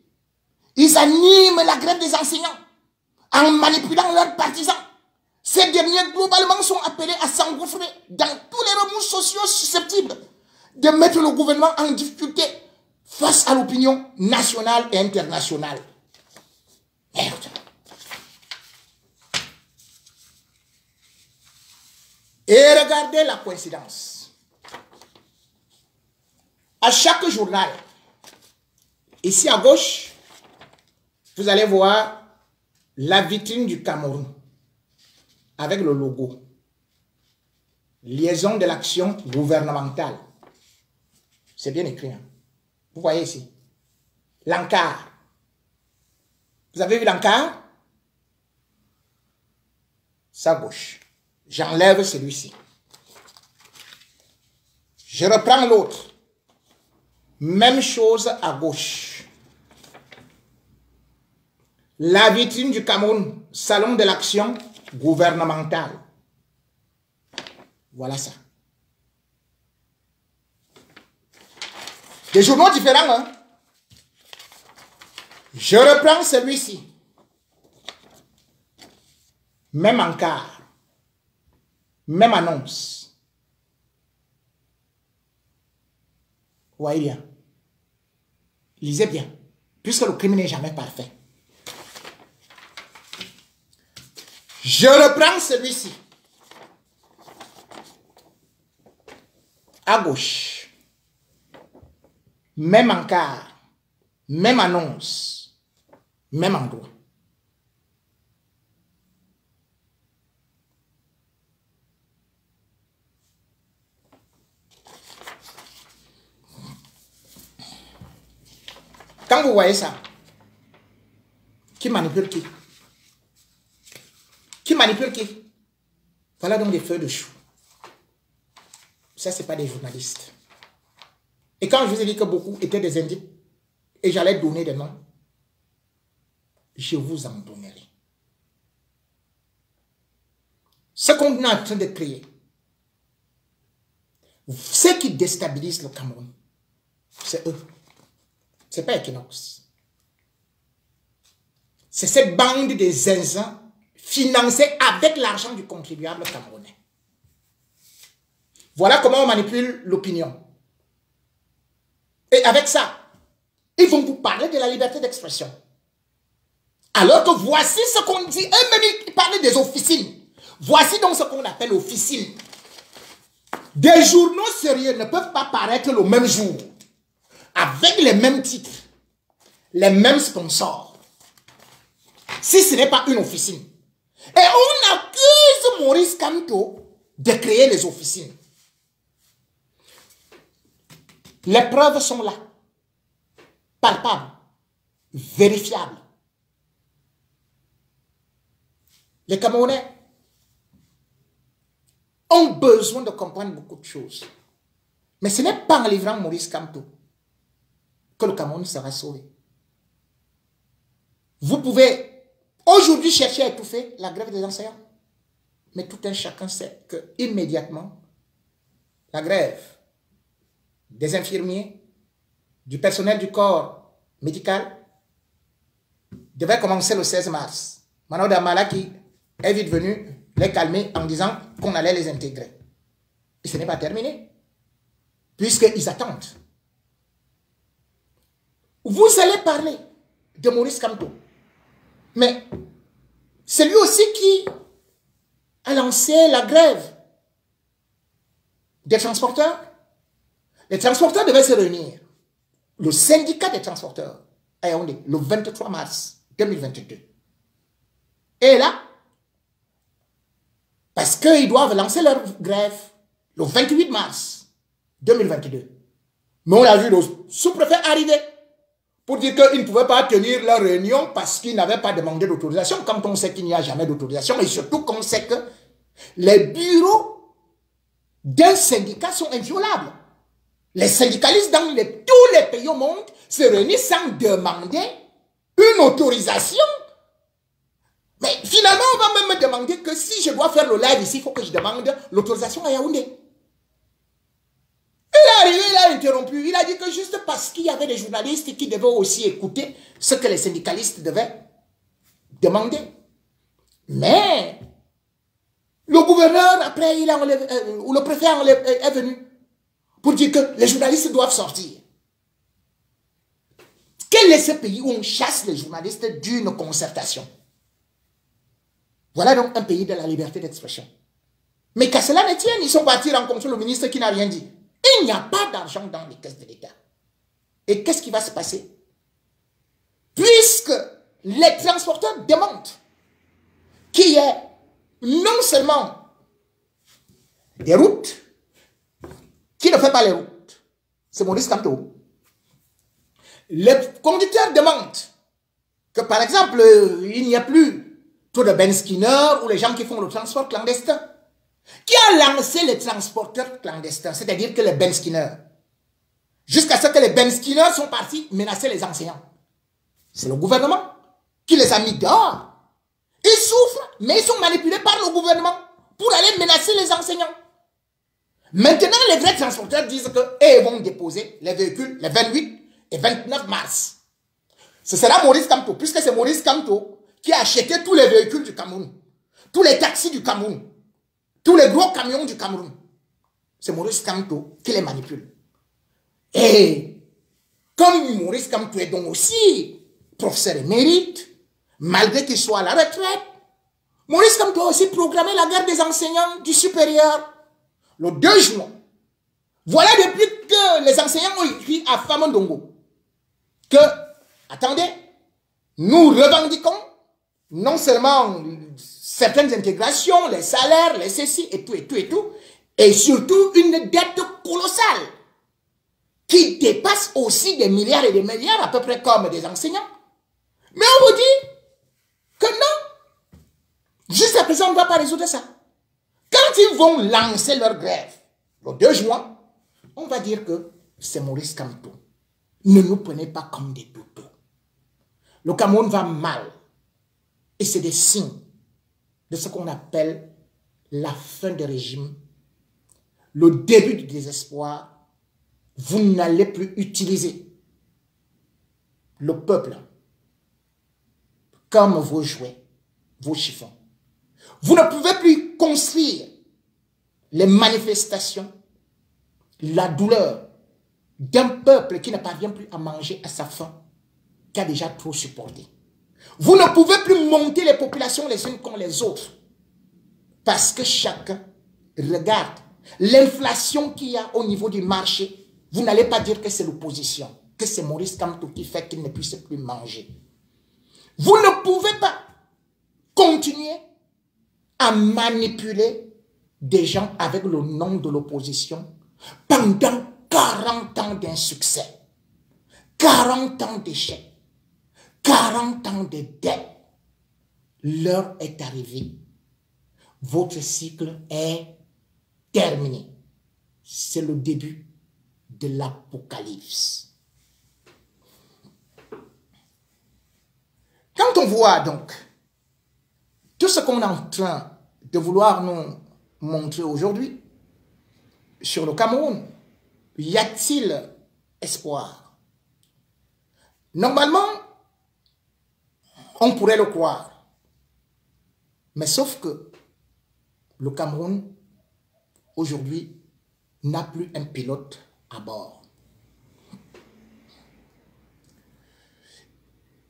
Ils animent la grève des enseignants en manipulant leurs partisans. Ces derniers, globalement, sont appelés à s'engouffrer dans tous les remous sociaux susceptibles de mettre le gouvernement en difficulté face à l'opinion nationale et internationale. Merde. Et regardez la coïncidence. À chaque journal, ici à gauche, vous allez voir la vitrine du Cameroun avec le logo. Liaison de l'action gouvernementale. C'est bien écrit. Hein? Vous voyez ici. L'encart. Vous avez vu l'encart? C'est à gauche. J'enlève celui-ci. Je reprends l'autre. Même chose à gauche. La vitrine du Cameroun, salon de l'action gouvernementale. Voilà ça. Des journaux différents, hein? Je reprends celui-ci. Même encart. Même annonce. Vous voyez bien. Lisez bien. Puisque le crime n'est jamais parfait. Je reprends celui-ci. À gauche. Même encart. Même annonce. Même endroit. Quand vous voyez ça, qui manipule qui? Qui manipule qui? Voilà donc des feuilles de chou. Ça, ce n'est pas des journalistes. Et quand je vous ai dit que beaucoup étaient des indices, et j'allais donner des noms, je vous en donnerai. Ce qu'on est en train de créer, ce qui déstabilise le Cameroun, c'est eux. Ce n'est pas Equinox. C'est cette bande de zinzins financée avec l'argent du contribuable camerounais. Voilà comment on manipule l'opinion. Et avec ça, ils vont vous parler de la liberté d'expression. Alors que voici ce qu'on dit. Eux-mêmes, ils parlent des officines. Voici donc ce qu'on appelle officines. Des journaux sérieux ne peuvent pas paraître le même jour, avec les mêmes titres, les mêmes sponsors, si ce n'est pas une officine. Et on accuse Maurice Kamto de créer les officines. Les preuves sont là, palpables, vérifiables. Les Camerounais ont besoin de comprendre beaucoup de choses. Mais ce n'est pas en livrant Maurice Kamto que le Cameroun sera sauvé. Vous pouvez aujourd'hui chercher à étouffer la grève des enseignants. Mais tout un chacun sait que immédiatement, la grève des infirmiers, du personnel du corps médical devait commencer le 16 mars. Mano Malaki est vite venu les calmer en disant qu'on allait les intégrer. Et ce n'est pas terminé, puisqu'ils attendent. Vous allez parler de Maurice Kamto, mais c'est lui aussi qui a lancé la grève des transporteurs. Les transporteurs devaient se réunir. Le syndicat des transporteurs à Yaoundé, le 23 mars 2022. Et là, parce qu'ils doivent lancer leur grève le 28 mars 2022. Mais on a vu le sous-préfet arriver pour dire qu'ils ne pouvaient pas tenir leur réunion parce qu'ils n'avaient pas demandé d'autorisation, quand on sait qu'il n'y a jamais d'autorisation, et surtout qu'on sait que les bureaux d'un syndicat sont inviolables. Les syndicalistes dans tous les pays au monde se réunissent sans demander une autorisation. Mais finalement, on va même me demander que si je dois faire le live ici, il faut que je demande l'autorisation à Yaoundé. Il est arrivé, il a interrompu. Il a dit que juste parce qu'il y avait des journalistes qui devaient aussi écouter ce que les syndicalistes devaient demander. Mais le gouverneur, après, il a enlevé, ou le préfet est venu pour dire que les journalistes doivent sortir. Quel est ce pays où on chasse les journalistes d'une concertation? Voilà donc un pays de la liberté d'expression. Mais qu'à cela ne tienne, ils sont partis rencontrer le ministre qui n'a rien dit. Il n'y a pas d'argent dans les caisses de l'État. Et qu'est-ce qui va se passer? Puisque les transporteurs demandent qu'il y ait non seulement des routes, qui ne fait pas les routes, c'est Maurice Kamto. Les conducteurs demandent que, par exemple, il n'y a plus trop de Ben Skinner ou les gens qui font le transport clandestin. Qui a lancé les transporteurs clandestins, c'est-à-dire que les Ben Skinner, jusqu'à ce que les Ben Skinner sont partis menacer les enseignants. C'est le gouvernement qui les a mis dehors. Ils souffrent, mais ils sont manipulés par le gouvernement pour aller menacer les enseignants. Maintenant, les vrais transporteurs disent qu'ils vont déposer les véhicules les 28 et 29 mars. Ce sera Maurice Kamto, puisque c'est Maurice Kamto qui a acheté tous les véhicules du Cameroun, tous les taxis du Cameroun, tous les gros camions du Cameroun. C'est Maurice Kamto qui les manipule. Et comme Maurice Kamto est donc aussi professeur émérite, malgré qu'il soit à la retraite, Maurice Kamto a aussi programmé la guerre des enseignants du supérieur le 2 juin. Voilà depuis que les enseignants ont écrit à Famondongo que, attendez, nous revendiquons non seulement certaines intégrations, les salaires, les ceci et tout, et surtout une dette colossale qui dépasse aussi des milliards et des milliards, à peu près comme des enseignants. Mais on vous dit que non, jusqu'à présent, on ne va pas résoudre ça. Quand ils vont lancer leur grève, le 2 juin, on va dire que c'est Maurice Kamto. Ne nous prenez pas comme des douteux. Le Cameroun va mal. Et c'est des signes de ce qu'on appelle la fin du régime, le début du désespoir. Vous n'allez plus utiliser le peuple comme vos jouets, vos chiffons. Vous ne pouvez plus construire les manifestations, la douleur d'un peuple qui ne parvient plus à manger à sa faim, qui a déjà trop supporté. Vous ne pouvez plus monter les populations les unes contre les autres, parce que chacun regarde l'inflation qu'il y a au niveau du marché. Vous n'allez pas dire que c'est l'opposition, que c'est Maurice Kamto qui fait qu'il ne puisse plus manger. Vous ne pouvez pas continuer à manipuler des gens avec le nom de l'opposition pendant 40 ans d'insuccès, 40 ans d'échecs, 40 ans de dettes. L'heure est arrivée. Votre cycle est terminé. C'est le début de l'apocalypse. Quand on voit donc tout ce qu'on est en train de vouloir nous montrer aujourd'hui sur le Cameroun, y a-t-il espoir? Normalement, on pourrait le croire. Mais sauf que le Cameroun, aujourd'hui, n'a plus un pilote à bord.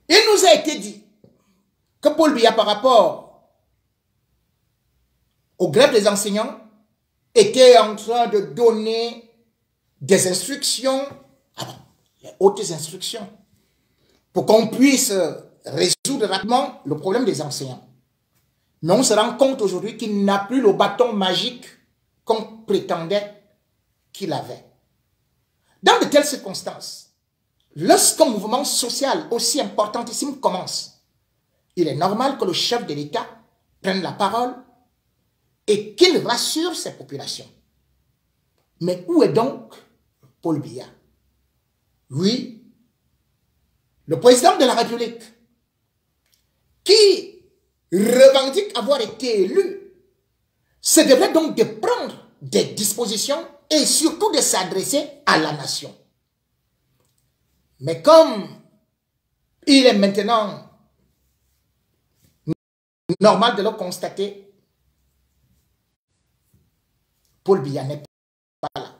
Il nous a été dit que Paul Biya, par rapport aux grèves des enseignants, était en train de donner des instructions, les hautes instructions, pour qu'on puisse résoudre rapidement le problème des enseignants. Mais on se rend compte aujourd'hui qu'il n'a plus le bâton magique qu'on prétendait qu'il avait. Dans de telles circonstances, lorsqu'un mouvement social aussi importantissime commence, il est normal que le chef de l'État prenne la parole et qu'il rassure ses populations. Mais où est donc Paul Biya? Oui, le président de la République, qui revendique avoir été élu, se devrait donc de prendre des dispositions et surtout de s'adresser à la nation. Mais comme il est maintenant normal de le constater, Paul Biya n'est pas là.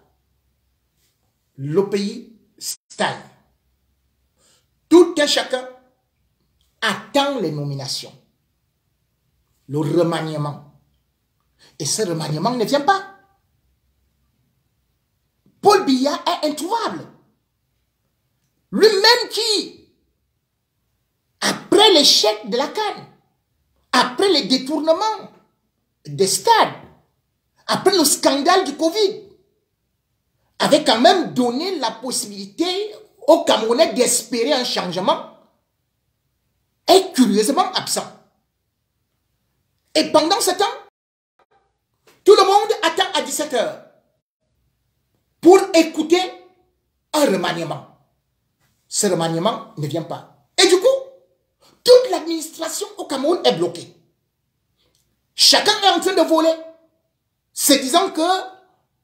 Le pays stagne. Tout un chacun attend les nominations, le remaniement. Et ce remaniement ne vient pas. Paul Biya est introuvable. Lui-même qui, après l'échec de la CAN, après les détournements des stades, après le scandale du Covid, avait quand même donné la possibilité aux Camerounais d'espérer un changement, est curieusement absent. Et pendant ce temps, tout le monde attend à 17 h pour écouter un remaniement. Ce remaniement ne vient pas. Et du coup, toute l'administration au Cameroun est bloquée. Chacun est en train de voler, se disant que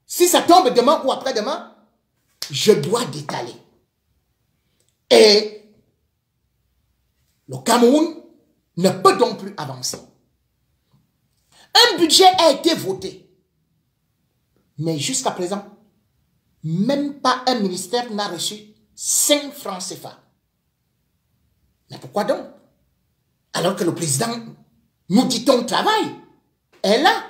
si ça tombe demain ou après-demain, je dois détaler. Et le Cameroun ne peut donc plus avancer. Un budget a été voté. Mais jusqu'à présent, même pas un ministère n'a reçu 5 francs CFA. Mais pourquoi donc? Alors que le président nous dit ton travail est là.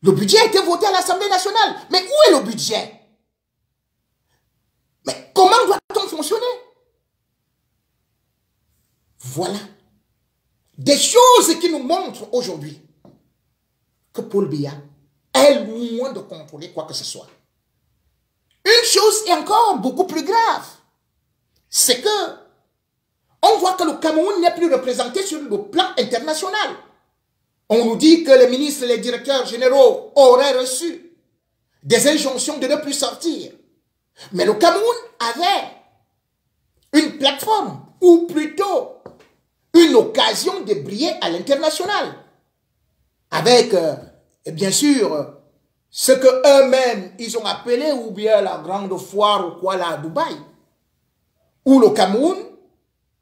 Le budget a été voté à l'Assemblée nationale. Mais où est le budget? Mais comment doit-on fonctionner? Voilà des choses qui nous montrent aujourd'hui que Paul Biya est loin de contrôler quoi que ce soit. Une chose est encore beaucoup plus grave, c'est que on voit que le Cameroun n'est plus représenté sur le plan international. On nous dit que les ministres et les directeurs généraux auraient reçu des injonctions de ne plus sortir Mais le Cameroun avait une plateforme, ou plutôt une occasion de briller à l'international. Avec, bien sûr, ce que eux-mêmes, ils ont appelé, ou bien la grande foire ou quoi là à Dubaï, où le Cameroun,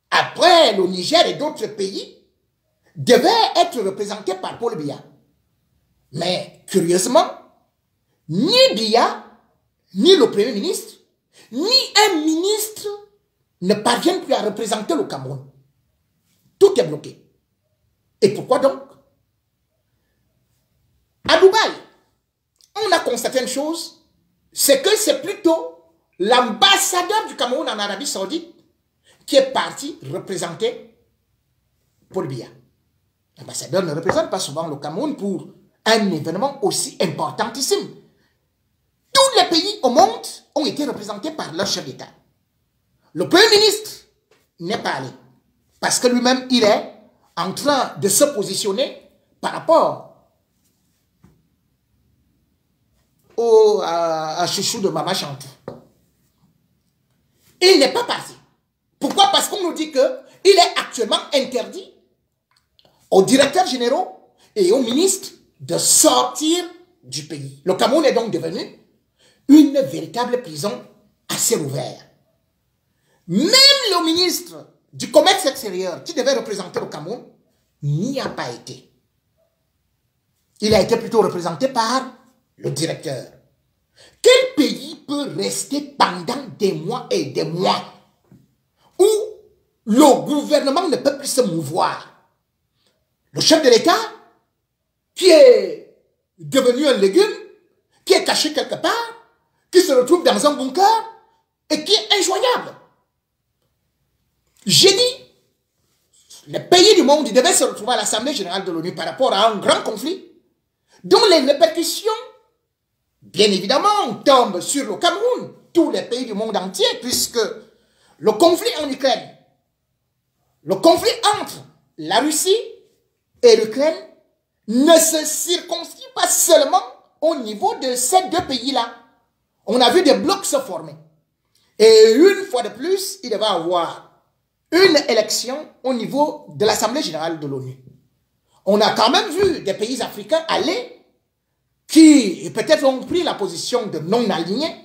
après le Niger et d'autres pays, devait être représenté par Paul Biya. Mais, curieusement, ni Biya, ni le Premier ministre, ni un ministre ne parviennent plus à représenter le Cameroun. Tout est bloqué. Et pourquoi donc? À Dubaï, on a constaté une chose, c'est que c'est plutôt l'ambassadeur du Cameroun en Arabie Saoudite qui est parti représenter Paul Biya. L'ambassadeur ne représente pas souvent le Cameroun pour un événement aussi importantissime. Tous les pays au monde ont été représentés par leur chef d'État. Le Premier ministre n'est pas allé. Parce que lui-même, il est en train de se positionner par rapport à Chouchou de Mama Chantou. Il n'est pas parti. Pourquoi? Parce qu'on nous dit qu'il est actuellement interdit aux directeurs généraux et aux ministres de sortir du pays. Le Cameroun est donc devenu une véritable prison à ciel ouvert. Même le ministre du commerce extérieur qui devait représenter le Cameroun n'y a pas été. Il a été plutôt représenté par le directeur. Quel pays peut rester pendant des mois et des mois où le gouvernement ne peut plus se mouvoir? Le chef de l'État, qui est devenu un légume, qui est caché quelque part, qui se retrouve dans un bunker et qui est injoignable. J'ai dit, les pays du monde devaient se retrouver à l'Assemblée générale de l'ONU par rapport à un grand conflit dont les répercussions, bien évidemment, tombent sur le Cameroun, tous les pays du monde entier, puisque le conflit en Ukraine, le conflit entre la Russie et l'Ukraine ne se circonscrit pas seulement au niveau de ces deux pays-là. On a vu des blocs se former. Et une fois de plus, il devait y avoir une élection au niveau de l'Assemblée générale de l'ONU. On a quand même vu des pays africains aller qui peut-être ont pris la position de non-alignés,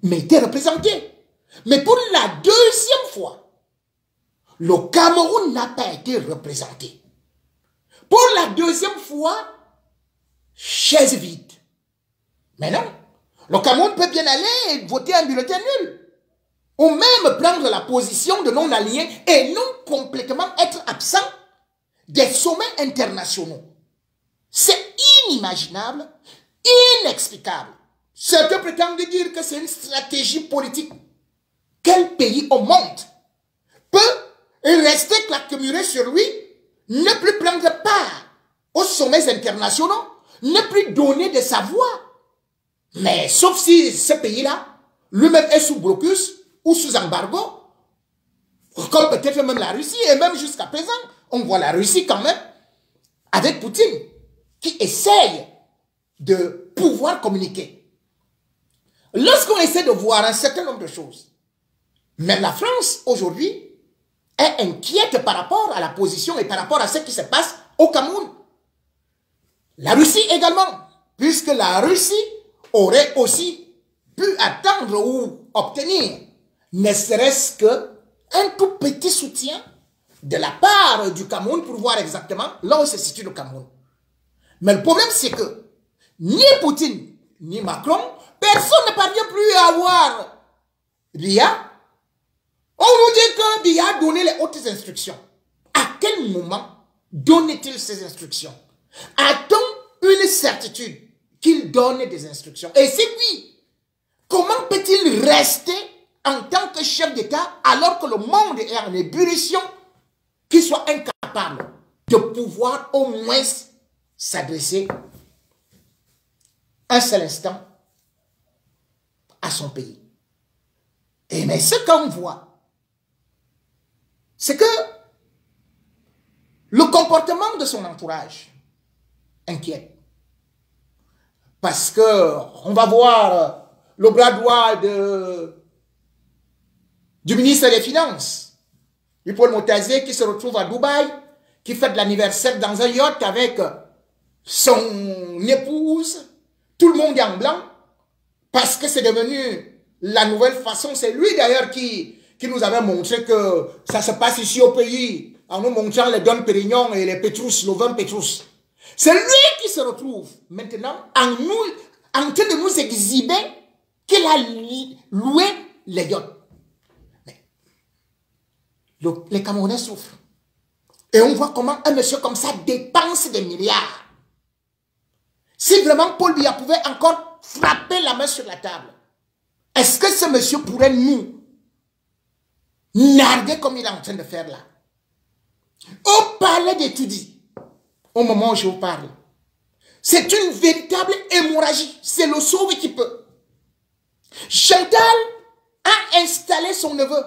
mais étaient représentés. Mais pour la deuxième fois, le Cameroun n'a pas été représenté. Pour la deuxième fois, chaise vide. Mais non, le Cameroun peut bien aller et voter un bulletin nul. Ou même prendre la position de non-aligné et non complètement être absent des sommets internationaux. C'est inimaginable, inexplicable. Certains prétendent dire que c'est une stratégie politique. Quel pays au monde peut rester claquemuré sur lui, ne plus prendre part aux sommets internationaux, ne plus donner de sa voix? Mais sauf si ce pays-là, lui-même est sous blocus ou sous embargo, comme peut-être même la Russie, et même jusqu'à présent, on voit la Russie quand même, avec Poutine, qui essaye de pouvoir communiquer. Lorsqu'on essaie de voir un certain nombre de choses, même la France, aujourd'hui, est inquiète par rapport à la position et par rapport à ce qui se passe au Cameroun. La Russie également, puisque la Russie aurait aussi pu attendre ou obtenir ne serait-ce qu'un tout petit soutien de la part du Cameroun pour voir exactement là où se situe le Cameroun. Mais le problème, c'est que ni Poutine, ni Macron, personne ne parvient plus à avoir Biya. On nous dit que Biya a donné les hautes instructions. À quel moment donne-t-il ces instructions? A-t-on une certitude qu'il donne des instructions? Et si oui, comment peut-il rester en tant que chef d'État, alors que le monde est en ébullition, qu'il soit incapable de pouvoir au moins s'adresser un seul instant à son pays? Et mais ce qu'on voit, c'est que le comportement de son entourage inquiète. Parce que on va voir le bras droit du ministre des Finances, Paul Motazé, qui se retrouve à Dubaï, qui fête l'anniversaire dans un yacht avec son épouse, tout le monde est en blanc, parce que c'est devenu la nouvelle façon. C'est lui d'ailleurs qui nous avait montré que ça se passe ici au pays, en nous montrant les Dom Pérignon et les Petrus, le vin Petrus. C'est lui qui se retrouve maintenant en train de nous exhiber qu'il a loué les yachts. Mais les Camerounais souffrent. Et on voit comment un monsieur comme ça dépense des milliards. Si vraiment Paul Biya pouvait encore frapper la main sur la table, est-ce que ce monsieur pourrait nous narguer comme il est en train de faire là? Au palais d'études, au moment où je vous parle, c'est une véritable hémorragie. C'est le sauve qui peut. Chantal a installé son neveu.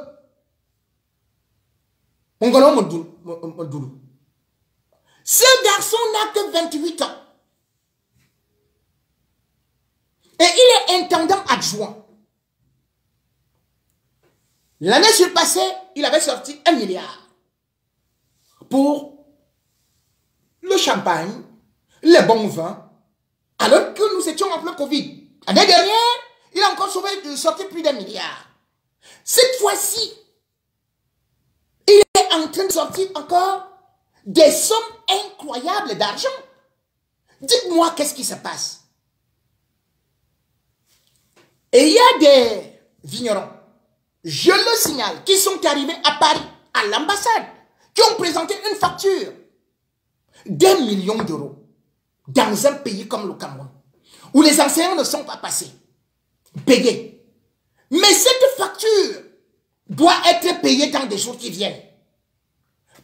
Mondoulou. Ce garçon n'a que 28 ans. Et il est intendant adjoint. L'année surpassée, il avait sorti 1 milliard pour le champagne, les bons vins, alors que nous étions en plein Covid. L'année dernière, il a encore sorti plus d'1 milliard. Cette fois-ci, il est en train de sortir encore des sommes incroyables d'argent. Dites-moi qu'est-ce qui se passe. Et il y a des vignerons, je le signale, qui sont arrivés à Paris, à l'ambassade, qui ont présenté une facture d'1 million d'euros dans un pays comme le Cameroun, où les enseignants ne sont pas passés, payés. Mais cette facture doit être payée dans des jours qui viennent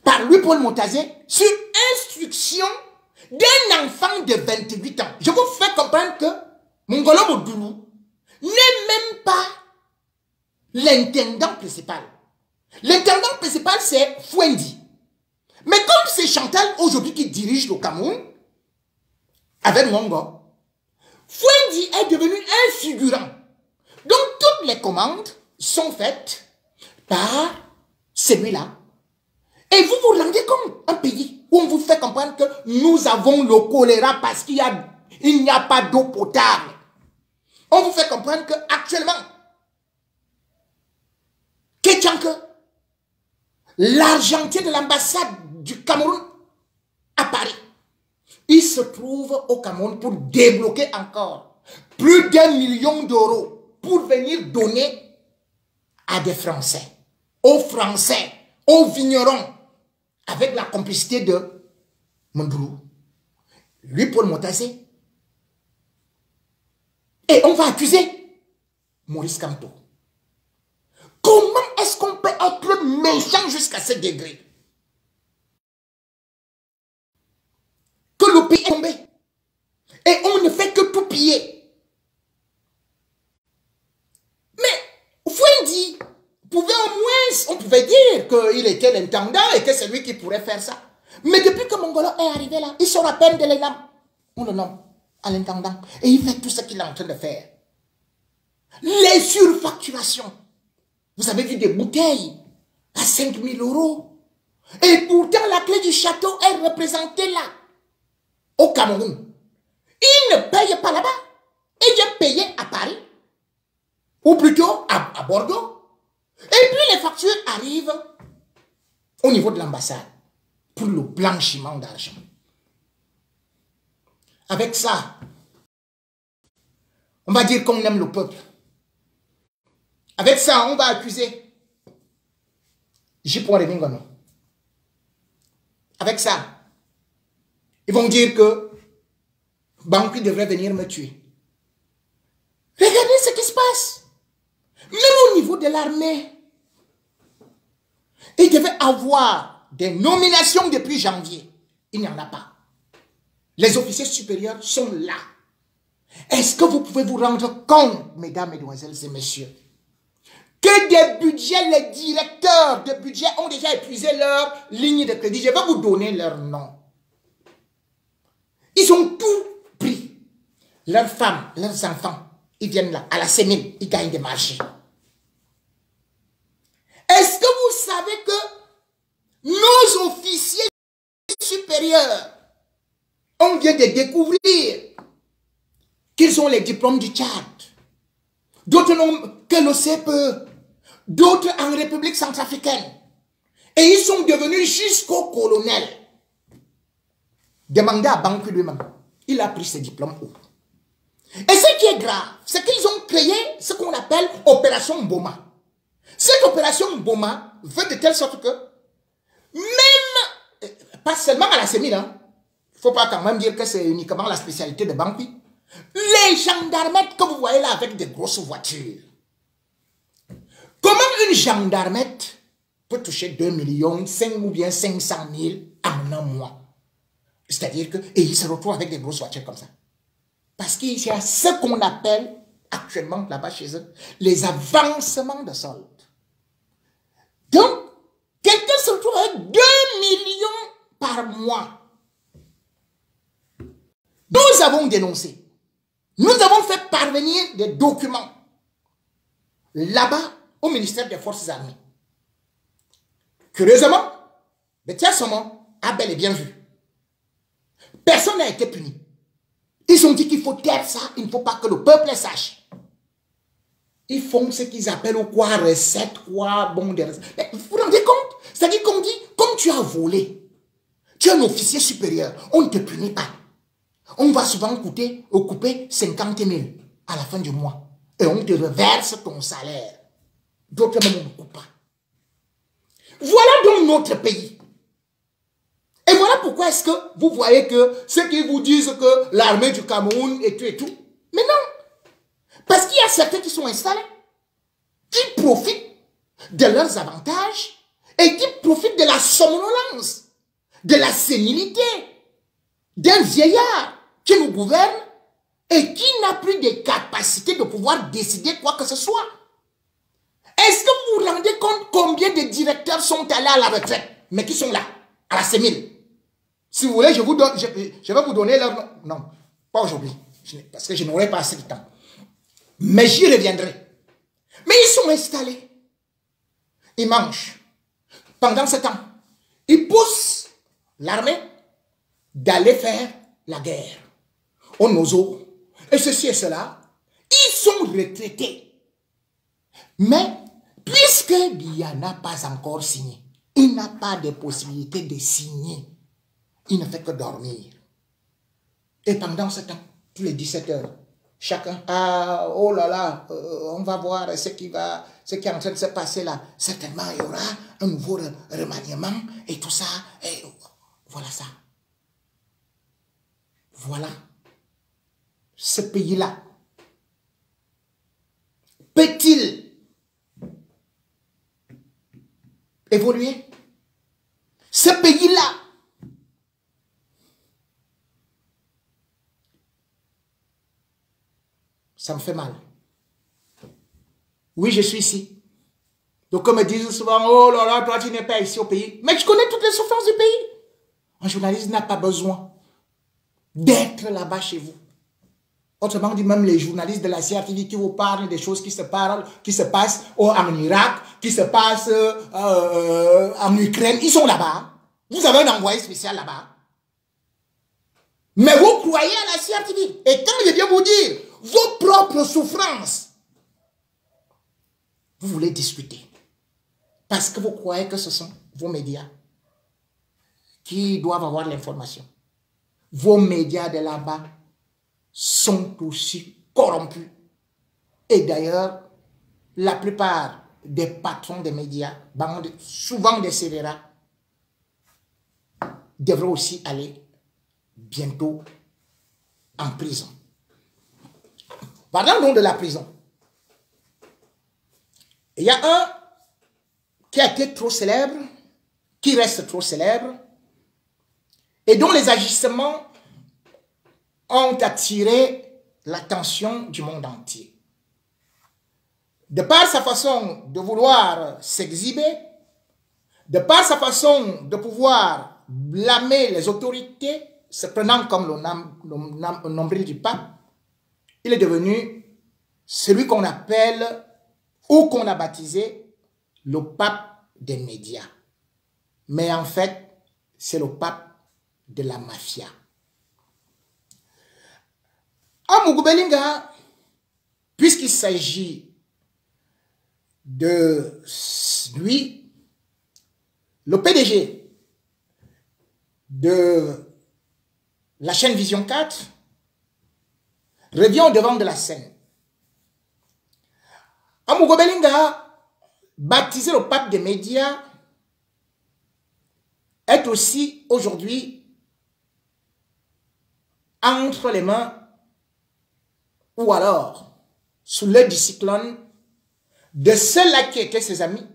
par Paul Motazé sur instruction d'un enfant de 28 ans. Je vous fais comprendre que Mongolo Modoulou n'est même pas l'intendant principal. L'intendant principal, c'est Fouendi. Mais comme c'est Chantal aujourd'hui qui dirige le Cameroun, avec Mongo, Fouendi est devenu un figurant. Donc toutes les commandes sont faites par celui-là. Et vous vous rendez compte, un pays où on vous fait comprendre que nous avons le choléra parce qu'il n'y a pas d'eau potable. On vous fait comprendre qu'actuellement, Kétianke, l'argentier de l'ambassade du Cameroun à Paris, il se trouve au Cameroun pour débloquer encore plus d'1 million d'euros pour venir donner à des Français, aux vignerons, avec la complicité de Mondoulou, lui Paul Motazé. Et on va accuser Maurice Kamto. Comment est-ce qu'on peut être méchant jusqu'à ce degré? Que le pays est tombé. Et on ne fait que tout piller. Mais Fouendi pouvait au moins, on pouvait dire qu'il était l'intendant et que c'est lui qui pourrait faire ça. Mais depuis que Mongolo est arrivé là, il sort à peine de l'élan. On le nomme à l'intendant. Et il fait tout ce qu'il est en train de faire. Les surfacturations. Vous avez vu des bouteilles à 5 000 euros. Et pourtant, la clé du château est représentée là, au Cameroun. Il ne paye pas là-bas. Il vient payer à Paris. Ou plutôt à Bordeaux. Et puis les factures arrivent au niveau de l'ambassade pour le blanchiment d'argent. Avec ça, on va dire qu'on aime le peuple. Avec ça, on va accuser J.P. Remingono. Avec ça, ils vont dire que Banqui devrait venir me tuer. Regardez ce qui se passe. Même au niveau de l'armée, il devait avoir des nominations depuis janvier. Il n'y en a pas. Les officiers supérieurs sont là. Est-ce que vous pouvez vous rendre compte, mesdames, mesdemoiselles et messieurs, que des budgets, les directeurs de budget ont déjà épuisé leur ligne de crédit? Je vais vous donner leur nom. Ils ont tout pris. Leurs femmes, leurs enfants, ils viennent là, à la sémine, ils gagnent des marchés. Est-ce que vous savez que nos officiers supérieurs, on vient de découvrir qu'ils ont les diplômes du Tchad, d'autres n'ont que le CPE, d'autres en République centrafricaine, et ils sont devenus jusqu'au colonel. Demandez à Banque lui-même, il a pris ses diplômes où? Et ce qui est grave, c'est qu'ils ont créé ce qu'on appelle Opération Boma. Cette opération Boma veut de telle sorte que, même, pas seulement à la sémine, hein, il ne faut pas quand même dire que c'est uniquement la spécialité de Bangui, les gendarmettes que vous voyez là avec des grosses voitures. Comment une gendarmette peut toucher 2 millions, 5 ou bien 500 000 en un mois? C'est-à-dire que, et ils se retrouvent avec des grosses voitures comme ça. Parce qu'il y a ce qu'on appelle actuellement là-bas chez eux, les avancements de solde. Donc, quelqu'un se retrouve avec 2 millions par mois. Nous avons dénoncé. Nous avons fait parvenir des documents là-bas au ministère des Forces armées. Curieusement, le Tiers-Sommet a bel et bien vu. Personne n'a été puni. Ils ont dit qu'il faut taire ça, il ne faut pas que le peuple sache. Ils font ce qu'ils appellent ou quoi, recette, quoi, bon, des recettes. Mais vous vous rendez compte? C'est-à-dire qu'on dit, comme tu as volé, tu es un officier supérieur, on ne te punit pas. On va souvent couper 50 000 à la fin du mois. Et on te reverse ton salaire. D'autres même on ne coupe pas. Voilà donc notre pays. Et voilà pourquoi est-ce que vous voyez que ceux qui vous disent que l'armée du Cameroun et tout. Mais non. Parce qu'il y a certains qui sont installés, qui profitent de leurs avantages et qui profitent de la somnolence, de la sénilité d'un vieillard qui nous gouverne et qui n'a plus de capacité de pouvoir décider quoi que ce soit. Est-ce que vous vous rendez compte combien de directeurs sont allés à la retraite, mais qui sont là, à la sémile? Si vous voulez, je vais vous donner leur nom. Non, pas aujourd'hui, parce que je n'aurai pas assez de temps. Mais j'y reviendrai. Mais ils sont installés. Ils mangent. Pendant ce temps, ils poussent l'armée d'aller faire la guerre. Au Nozo, et ceci et cela, ils sont retraités. Mais, puisqu'il n'y en a pas encore signé, il n'a pas de possibilité de signer. Il ne fait que dormir. Et pendant ce temps, tous les 17 heures, chacun, ah, oh là là, on va voir ce qui est en train de se passer là. Certainement, il y aura un nouveau remaniement et tout ça. Et voilà ça. Voilà. Ce pays-là peut-il évoluer? Ce pays-là ça me fait mal. Oui, je suis ici. Donc, on me dit souvent, oh là là, toi, tu n'es pas ici au pays. Mais je connais toutes les souffrances du pays. Un journaliste n'a pas besoin d'être là-bas chez vous. Autrement dit, même les journalistes de la CRTV qui vous parlent des choses qui se passent en Irak, qui se passent en Ukraine, ils sont là-bas. Vous avez un envoyé spécial là-bas. Mais vous croyez à la CRTV. Et quand je viens vous dire vos propres souffrances, vous voulez discuter. Parce que vous croyez que ce sont vos médias qui doivent avoir l'information. Vos médias de là-bas sont aussi corrompus. Et d'ailleurs, la plupart des patrons des médias, souvent des scélérats, devraient aussi aller bientôt en prison. Parlons donc de la prison. Il y a un qui a été trop célèbre, qui reste trop célèbre, et dont les agissements ont attiré l'attention du monde entier. De par sa façon de vouloir s'exhiber, de par sa façon de pouvoir blâmer les autorités, se prenant comme le nombril du pape, il est devenu celui qu'on appelle ou qu'on a baptisé le pape des médias. Mais en fait, c'est le pape de la mafia. Amougou Belinga, puisqu'il s'agit de lui, le PDG de la chaîne Vision 4 revient au devant de la scène. Amougou Belinga, baptisé le pape des médias, est aussi aujourd'hui entre les mains ou alors sous l'œil du cyclone de ceux-là qui étaient ses amis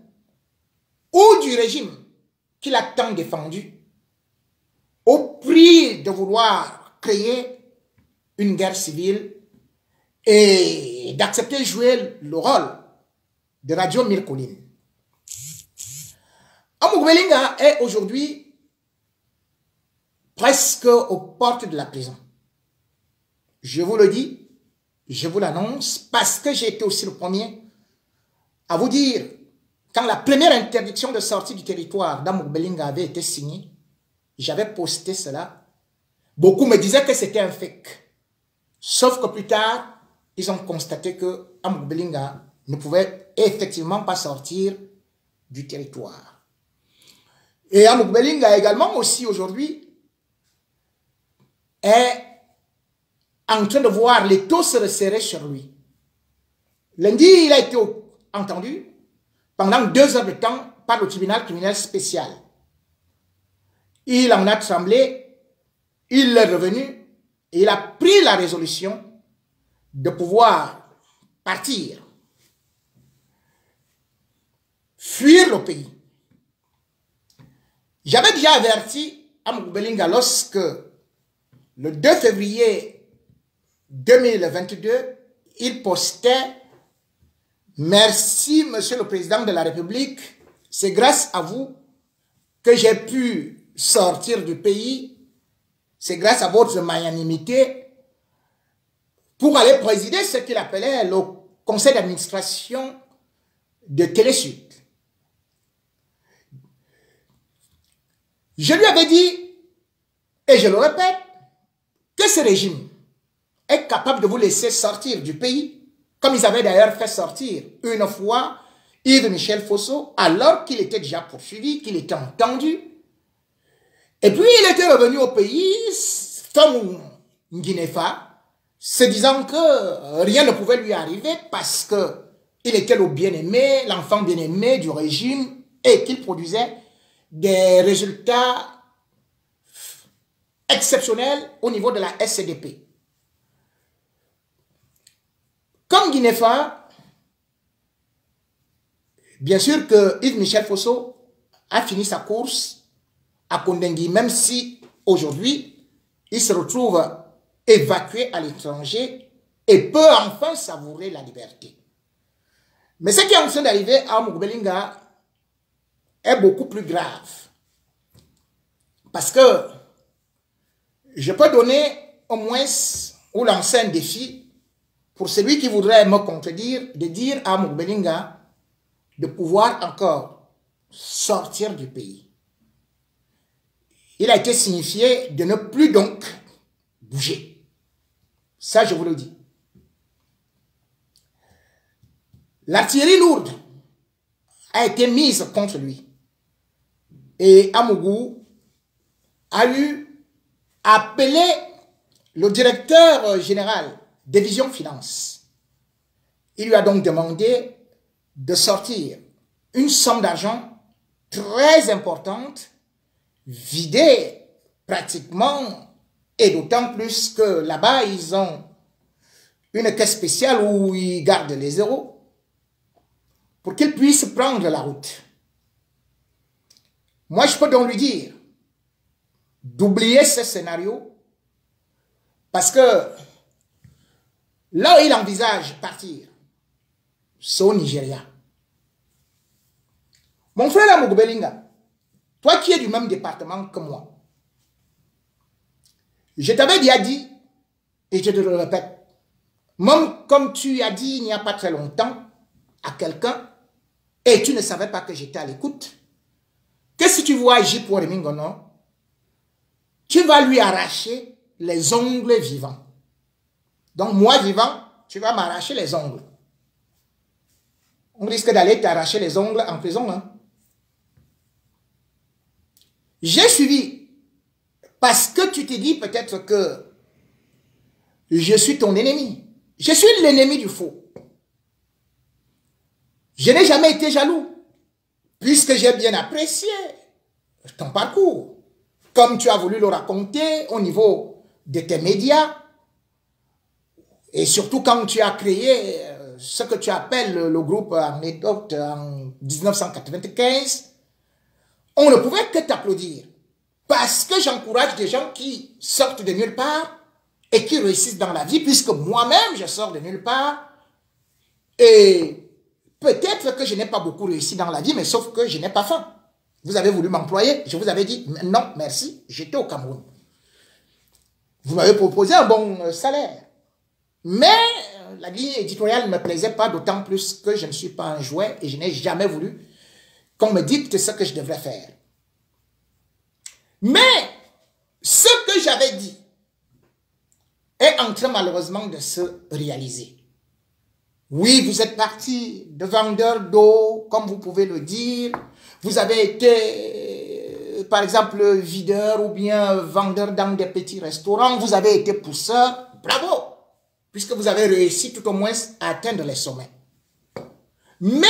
ou du régime qu'il a tant défendu au prix de vouloir créer une guerre civile et d'accepter jouer le rôle de Radio Mille Collines. Amougou Belinga est aujourd'hui presque aux portes de la prison. Je vous le dis, je vous l'annonce, parce que j'ai été aussi le premier à vous dire, quand la première interdiction de sortie du territoire d'Amougou Belinga avait été signée, j'avais posté cela. Beaucoup me disaient que c'était un fake. Sauf que plus tard, ils ont constaté que Amougou Belinga ne pouvait effectivement pas sortir du territoire. Et Amougou Belinga également aussi aujourd'hui est en train de voir les taux se resserrer sur lui. Lundi, il a été entendu pendant 2 heures de temps par le tribunal criminel spécial. Il en a tremblé, il est revenu et il a pris la résolution de pouvoir partir, fuir le pays. J'avais déjà averti Amougou Belinga lorsque le 2 février 2022, il postait « Merci, Monsieur le Président de la République, c'est grâce à vous que j'ai pu sortir du pays, c'est grâce à votre magnanimité pour aller présider ce qu'il appelait le conseil d'administration de Télésud. » Je lui avais dit, et je le répète, que ce régime est capable de vous laisser sortir du pays, comme ils avaient d'ailleurs fait sortir une fois Yves Michel Fosso, alors qu'il était déjà poursuivi, qu'il était entendu. Et puis il était revenu au pays, comme Nguinefa, se disant que rien ne pouvait lui arriver parce qu'il était le bien-aimé, l'enfant bien-aimé du régime et qu'il produisait des résultats exceptionnels au niveau de la SCDP. Comme Guinéfa, bien sûr que Yves Michel Fosso a fini sa course à Kondengui, même si aujourd'hui, il se retrouve évacué à l'étranger et peut enfin savourer la liberté. Mais ce qui est en train d'arriver à Amougou Belinga est beaucoup plus grave. Parce que je peux donner au moins ou lancer un défi pour celui qui voudrait me contredire, de dire à Amougou Belinga de pouvoir encore sortir du pays. Il a été signifié de ne plus donc bouger. Ça, je vous le dis. L'artillerie lourde a été mise contre lui. Et Amougou a eu appelé le directeur général des Vision Finance. Il lui a donc demandé de sortir une somme d'argent très importante, vidée pratiquement, et d'autant plus que là-bas, ils ont une caisse spéciale où ils gardent les euros pour qu'ils puissent prendre la route. Moi, je peux donc lui dire d'oublier ce scénario parce que là où il envisage partir, c'est au Nigeria. Mon frère Amougou Belinga, toi qui es du même département que moi, je t'avais déjà dit, et je te le répète, Même comme tu as dit il n'y a pas très longtemps à quelqu'un, et tu ne savais pas que j'étais à l'écoute, que si tu vois agir pour Mingono, tu vas lui arracher les ongles vivants. Donc moi vivant, tu vas m'arracher les ongles. On risque d'aller t'arracher les ongles en prison. Hein? J'ai suivi parce que tu te dis peut-être que je suis ton ennemi. Je suis l'ennemi du faux. Je n'ai jamais été jaloux puisque j'ai bien apprécié ton parcours. Comme tu as voulu le raconter au niveau de tes médias et surtout quand tu as créé ce que tu appelles le groupe Anecdote en 1995, on ne pouvait que t'applaudir. Parce que j'encourage des gens qui sortent de nulle part et qui réussissent dans la vie, puisque moi-même, je sors de nulle part. Et peut-être que je n'ai pas beaucoup réussi dans la vie, mais sauf que je n'ai pas faim. Vous avez voulu m'employer, je vous avais dit non, merci, j'étais au Cameroun. Vous m'avez proposé un bon salaire. Mais la ligne éditoriale ne me plaisait pas, d'autant plus que je ne suis pas un jouet et je n'ai jamais voulu qu'on me dicte ce que je devrais faire. Mais ce que j'avais dit est en train malheureusement de se réaliser. Oui, vous êtes parti de vendeur d'eau, comme vous pouvez le dire. Vous avez été, par exemple, videur ou bien vendeur dans des petits restaurants. Vous avez été pousseur. Bravo! Puisque vous avez réussi tout au moins à atteindre les sommets. Mais,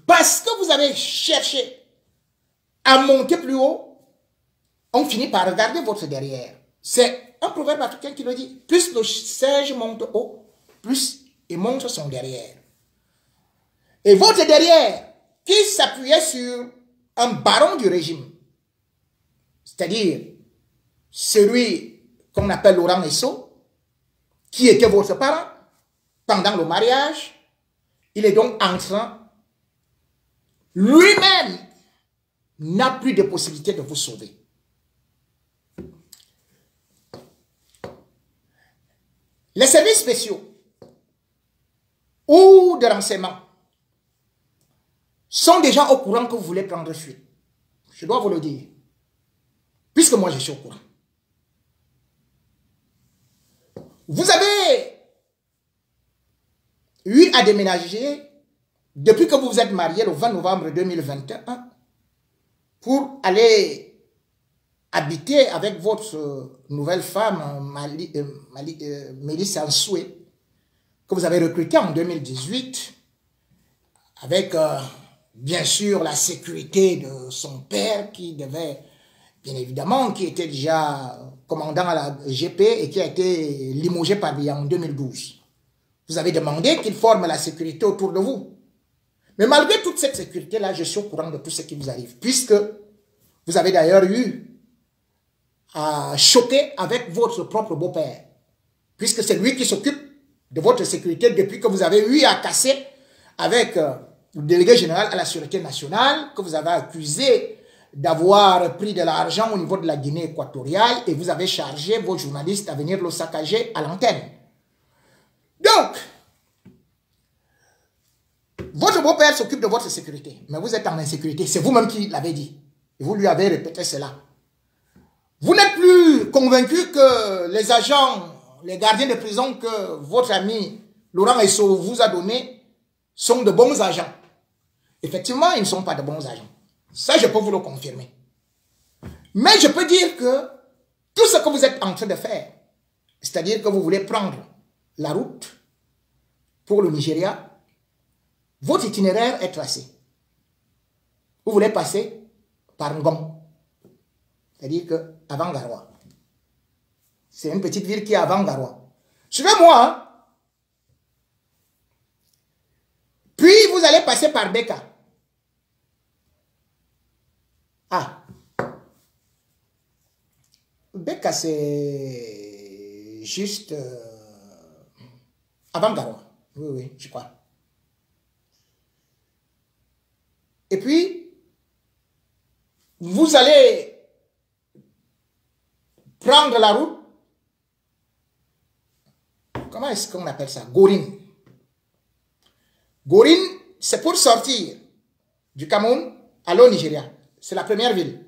parce que vous avez cherché à monter plus haut, on finit par regarder votre derrière. C'est un proverbe africain qui le dit. Plus le singe monte haut, plus il montre son derrière. Et votre derrière, qui s'appuyait sur un baron du régime, c'est-à-dire celui qu'on appelle Laurent Esso, qui était votre parent pendant le mariage, il est donc en train, lui-même, n'a plus de possibilité de vous sauver. Les services spéciaux ou de renseignement sont déjà au courant que vous voulez prendre fuite. Je dois vous le dire. Puisque moi, je suis au courant. Vous avez eu à déménager depuis que vous vous êtes marié le 20 novembre 2021 pour aller habiter avec votre nouvelle femme, Mélissa Ansoué, que vous avez recrutée en 2018 avec, bien sûr, la sécurité de son père qui devait, bien évidemment, qui était déjà commandant à la GP et qui a été limogé par lui en 2012. Vous avez demandé qu'il forme la sécurité autour de vous. Mais malgré toute cette sécurité-là, je suis au courant de tout ce qui vous arrive, puisque vous avez d'ailleurs eu à choquer avec votre propre beau-père, puisque c'est lui qui s'occupe de votre sécurité depuis que vous avez eu à casser avec le délégué général à la Sûreté nationale, que vous avez accusé d'avoir pris de l'argent au niveau de la Guinée équatoriale et vous avez chargé vos journalistes à venir le saccager à l'antenne. Donc, votre beau-père s'occupe de votre sécurité, mais vous êtes en insécurité. C'est vous-même qui l'avez dit. Et vous lui avez répété cela. Vous n'êtes plus convaincu que les agents, les gardiens de prison que votre ami Laurent Esso vous a donné sont de bons agents. Effectivement, ils ne sont pas de bons agents. Ça, je peux vous le confirmer. Mais je peux dire que tout ce que vous êtes en train de faire, c'est-à-dire que vous voulez prendre la route pour le Nigeria, votre itinéraire est tracé. Vous voulez passer par Ngom, c'est-à-dire que avant Garoua. C'est une petite ville qui est avant Garoua. Suivez-moi. Hein? Puis vous allez passer par Beka. Ah. Beka, c'est juste avant Garoua. Oui, oui, je crois. Et puis, vous allez prendre la route comment est-ce qu'on appelle ça? Gorine. Gorine, c'est pour sortir du Cameroun, aller au Nigeria. C'est la première ville.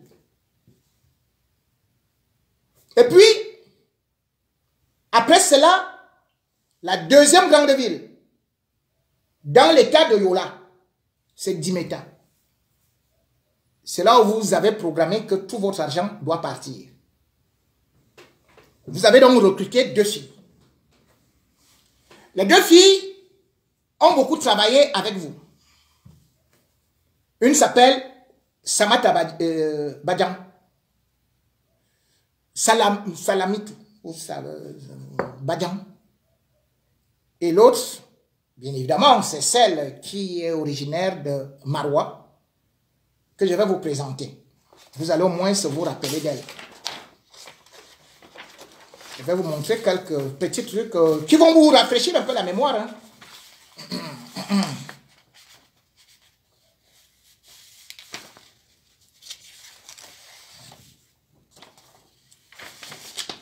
Et puis, après cela, la deuxième grande ville, dans l'état de Yola, c'est Dimeta. C'est là où vous avez programmé que tout votre argent doit partir. Vous avez donc recruté 2 filles. Les 2 filles ont beaucoup travaillé avec vous. Une s'appelle Samata Badjan. Salamit ou Badjan. Et l'autre, bien évidemment, c'est celle qui est originaire de Maroua, que je vais vous présenter. Vous allez au moins vous rappeler d'elle. Je vais vous montrer quelques petits trucs qui vont vous rafraîchir un peu la mémoire. Hein.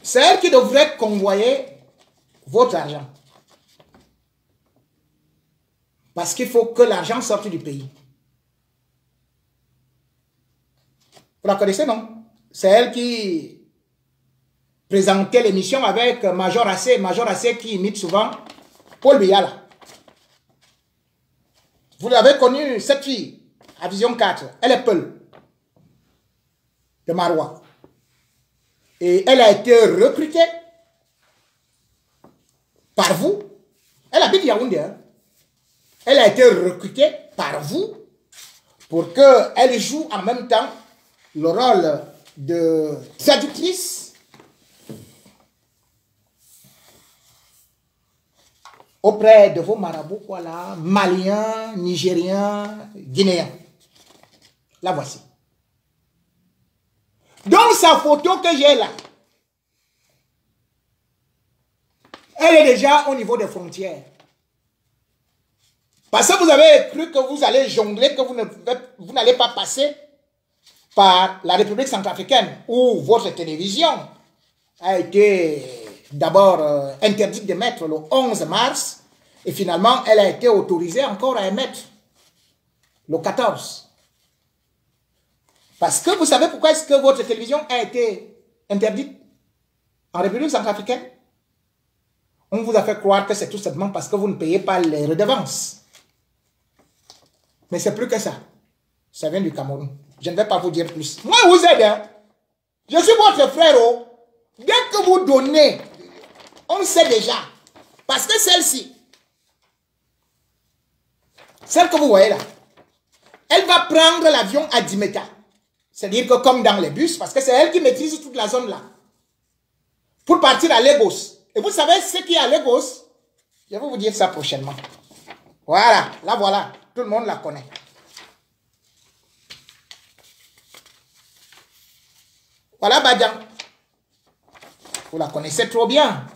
C'est elle qui devrait convoyer votre argent. Parce qu'il faut que l'argent sorte du pays. Vous la connaissez, non? C'est elle qui présentait l'émission avec Major AC qui imite souvent Paul Biya. Vous l'avez connue, cette fille, à Vision 4. Elle est Peul, de Maroua. Et elle a été recrutée par vous. Elle habite Yaoundé. Hein? Elle a été recrutée par vous pour qu'elle joue en même temps le rôle de traductrice auprès de vos marabouts, voilà, maliens, nigériens, guinéens. La voici. Donc sa photo que j'ai là, elle est déjà au niveau des frontières. Parce que vous avez cru que vous allez jongler, que vous n'allez pas passer par la République centrafricaine, où votre télévision a été d'abord interdite d'émettre le 11 mars, et finalement, elle a été autorisée encore à émettre le 14. Parce que vous savez pourquoi est-ce que votre télévision a été interdite en République centrafricaine? On vous a fait croire que c'est tout simplement parce que vous ne payez pas les redevances. Mais c'est plus que ça. Ça vient du Cameroun. Je ne vais pas vous dire plus. Moi, vous aide. Hein? Je suis votre frère. Oh. Dès que vous donnez, on sait déjà. Parce que celle-ci, celle que vous voyez là, elle va prendre l'avion à Dimeta. C'est-à-dire que comme dans les bus, parce que c'est elle qui maîtrise toute la zone là. Pour partir à Lagos. Et vous savez ce qui est à Lagos? Je vais vous dire ça prochainement. Voilà, là voilà. Tout le monde la connaît. Voilà Badjan. Vous la connaissez trop bien.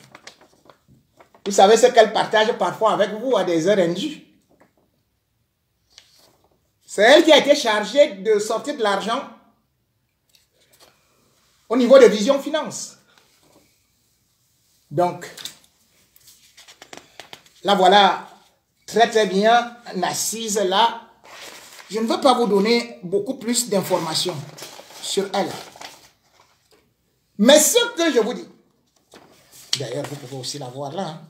Vous savez ce qu'elle partage parfois avec vous à des heures indues. C'est elle qui a été chargée de sortir de l'argent au niveau de Vision Finance. Donc, là voilà, très très bien, assise là. Je ne veux pas vous donner beaucoup plus d'informations sur elle. Mais ce que je vous dis, d'ailleurs vous pouvez aussi la voir là. Hein.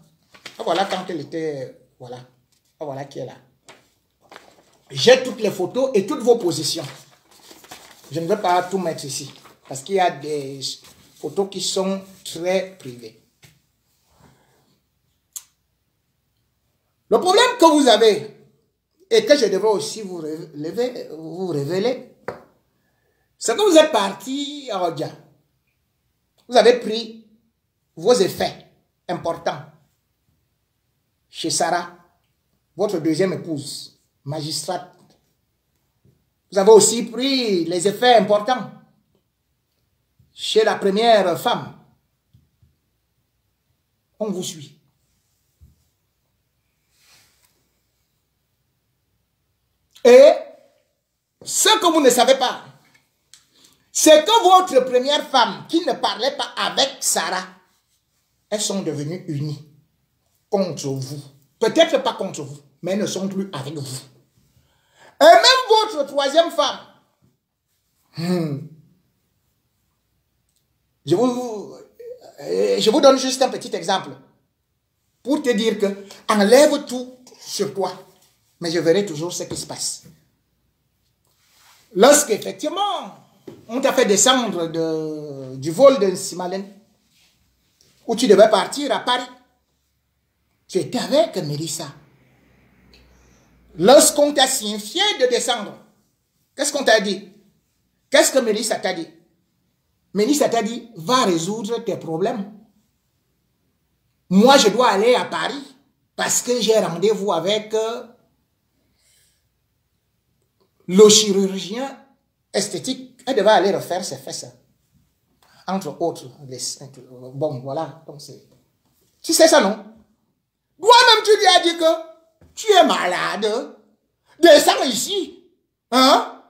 Voilà quand elle était, voilà. Voilà qui est là. J'ai toutes les photos et toutes vos positions. Je ne veux pas tout mettre ici. Parce qu'il y a des photos qui sont très privées. Le problème que vous avez, et que je devrais aussi vous révéler, c'est que vous êtes parti à Odia. Vous avez pris vos effets importants chez Sarah, votre deuxième épouse, magistrate. Vous avez aussi pris les effets importants chez la première femme. On vous suit. Et ce que vous ne savez pas, c'est que votre première femme qui ne parlait pas avec Sarah, elles sont devenues unies. contre vous. Peut-être pas contre vous, mais ne sont plus avec vous. Et même votre troisième femme, je vous donne juste un petit exemple pour te dire que enlève tout sur toi, mais je verrai toujours ce qui se passe. Lorsqu'effectivement, on t'a fait descendre du vol de Simalène, où tu devais partir à Paris, tu étais avec Mélissa. Lorsqu'on t'a signifié de descendre, qu'est-ce qu'on t'a dit? Qu'est-ce que Mélissa t'a dit? Mélissa t'a dit, va résoudre tes problèmes. Moi, je dois aller à Paris parce que j'ai rendez-vous avec le chirurgien esthétique. Elle devait aller refaire ses fesses. Entre autres. Bon, voilà. Donc tu sais ça, non? Toi-même, tu lui as dit que tu es malade. Descends ici. Hein?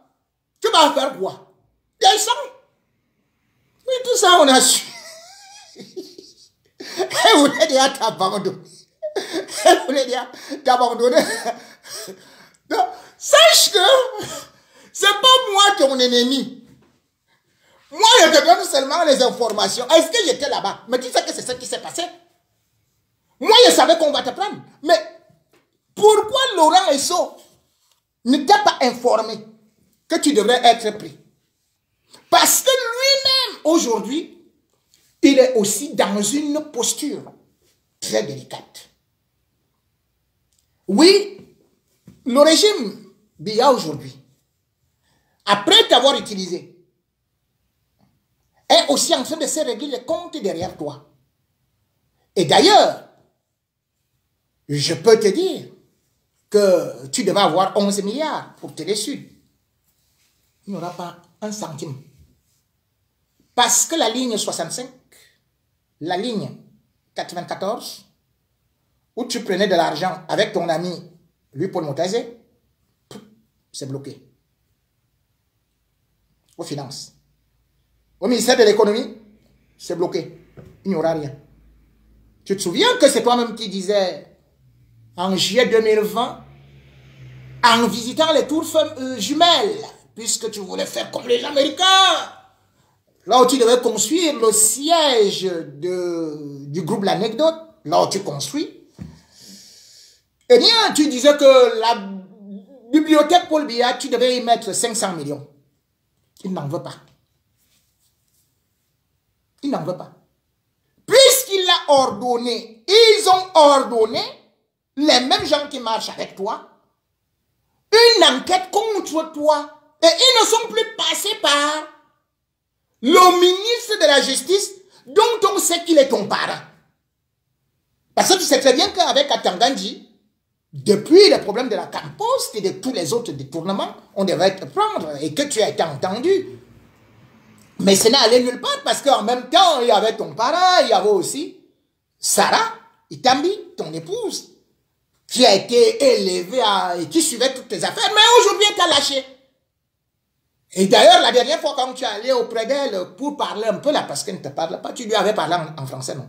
Tu vas faire quoi? Descends. Oui, tout ça, on a su. Elle voulait dire t'abandonner. Elle voulait dire t'abandonner. Sache que c'est pas moi ton ennemi. Moi, je te donne seulement les informations. Est-ce que j'étais là-bas? Mais tu sais que c'est ça qui s'est passé. Moi, je savais qu'on va te prendre. Mais pourquoi Laurent Esso ne t'a pas informé que tu devrais être pris? Parce que lui-même, aujourd'hui, il est aussi dans une posture très délicate. Oui, le régime Biya aujourd'hui, après t'avoir utilisé, est aussi en train de se régler les comptes derrière toi. Et d'ailleurs, je peux te dire que tu devais avoir 11 milliards pour Télé-Sud. Il n'y aura pas un centime. Parce que la ligne 65, la ligne 94, où tu prenais de l'argent avec ton ami, lui Paul Motazé, c'est bloqué. Aux finances. Au ministère de l'économie, c'est bloqué. Il n'y aura rien. Tu te souviens que c'est toi-même qui disais, en juillet 2020, en visitant les tours jumelles, puisque tu voulais faire comme les Américains, là où tu devais construire le siège du groupe L'Anecdote, là où tu construis, eh bien, tu disais que la bibliothèque Paul Biya, tu devais y mettre 500 millions. Il n'en veut pas. Il n'en veut pas. Puisqu'il a ordonné, ils ont ordonné, les mêmes gens qui marchent avec toi, une enquête contre toi. Et ils ne sont plus passés par le ministre de la Justice, dont on sait qu'il est ton parent. Parce que tu sais très bien qu'avec Atangandji, depuis le problème de la Campost et de tous les autres détournements, on devait te prendre et que tu as été entendu. Mais ce n'est allé nulle part parce qu'en même temps, il y avait ton parent, il y avait aussi Sarah Itambi, ton épouse, qui a été élevée et qui suivait toutes tes affaires. Mais aujourd'hui, elle t'a lâché. Et d'ailleurs, la dernière fois, quand tu es allé auprès d'elle pour parler un peu là, parce qu'elle ne te parle pas, tu lui avais parlé en français, non?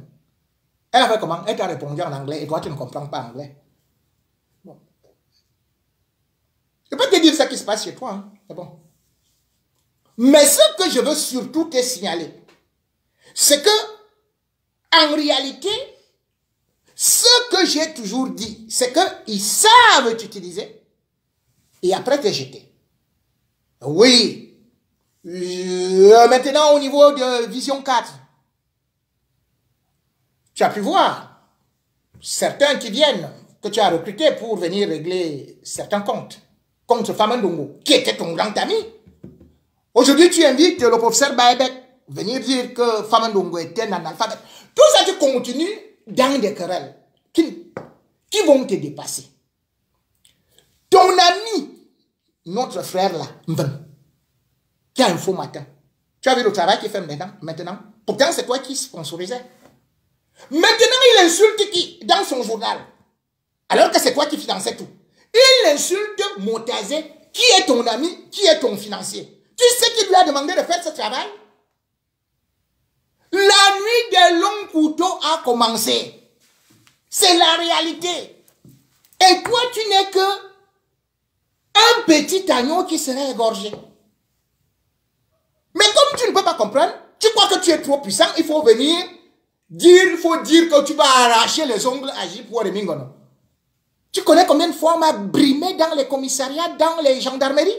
Elle a fait comment? Elle t'a répondu en anglais et toi, tu ne comprends pas anglais. Bon. Je peux te dire ce qui se passe chez toi, hein? C'est bon. Mais ce que je veux surtout te signaler, c'est que, en réalité, ce que j'ai toujours dit, c'est qu'ils savent t'utiliser et après te jeter. Oui. Maintenant, au niveau de Vision 4, tu as pu voir certains qui viennent, que tu as recrutés pour venir régler certains comptes contre Famandongo, qui était ton grand ami. Aujourd'hui, tu invites le professeur Baebek venir dire que Famandongo était un analphabète. Tout ça, tu continues dans des querelles qui vont te dépasser. Ton ami, notre frère là, qui a un faux matin. Tu as vu le travail qu'il fait maintenant? Pourtant, c'est toi qui sponsorisais. Maintenant, il insulte qui dans son journal? Alors que c'est toi qui finançais tout. Il insulte Motazé, qui est ton ami, qui est ton financier. Tu sais qui lui a demandé de faire ce travail? La nuit des longs couteaux a commencé. C'est la réalité. Et toi, tu n'es que un petit agneau qui serait égorgé. Mais comme tu ne peux pas comprendre, tu crois que tu es trop puissant, il faut venir dire, il faut dire que tu vas arracher les ongles à J pour Remingono. Tu connais combien de fois on m'a brimé dans les commissariats, dans les gendarmeries?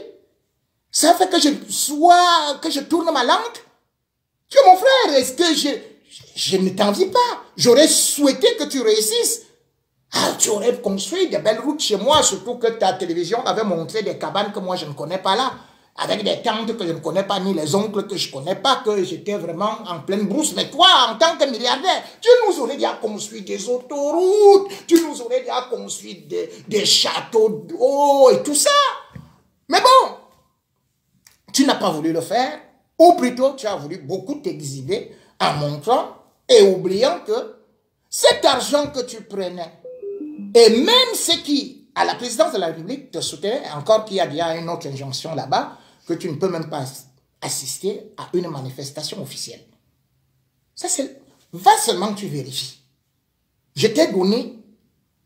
Ça fait que je tourne ma langue. Tu es mon frère, est-ce que je ne t'envie pas? J'aurais souhaité que tu réussisses. Ah, tu aurais construit des belles routes chez moi, surtout que ta télévision avait montré des cabanes que moi je ne connais pas là, avec des tantes que je ne connais pas, ni les oncles que je ne connais pas, que j'étais vraiment en pleine brousse. Mais toi, en tant que milliardaire, tu nous aurais déjà construit des autoroutes, tu nous aurais déjà construit des châteaux d'eau et tout ça. Mais bon, tu n'as pas voulu le faire, ou plutôt tu as voulu beaucoup t'exhiber en montrant et oubliant que cet argent que tu prenais, et même ceux qui, à la présidence de la République, te soutenaient, encore qu'il y a déjà une autre injonction là-bas, que tu ne peux même pas assister à une manifestation officielle. Ça, c'est... Va seulement tu vérifies. Je t'ai donné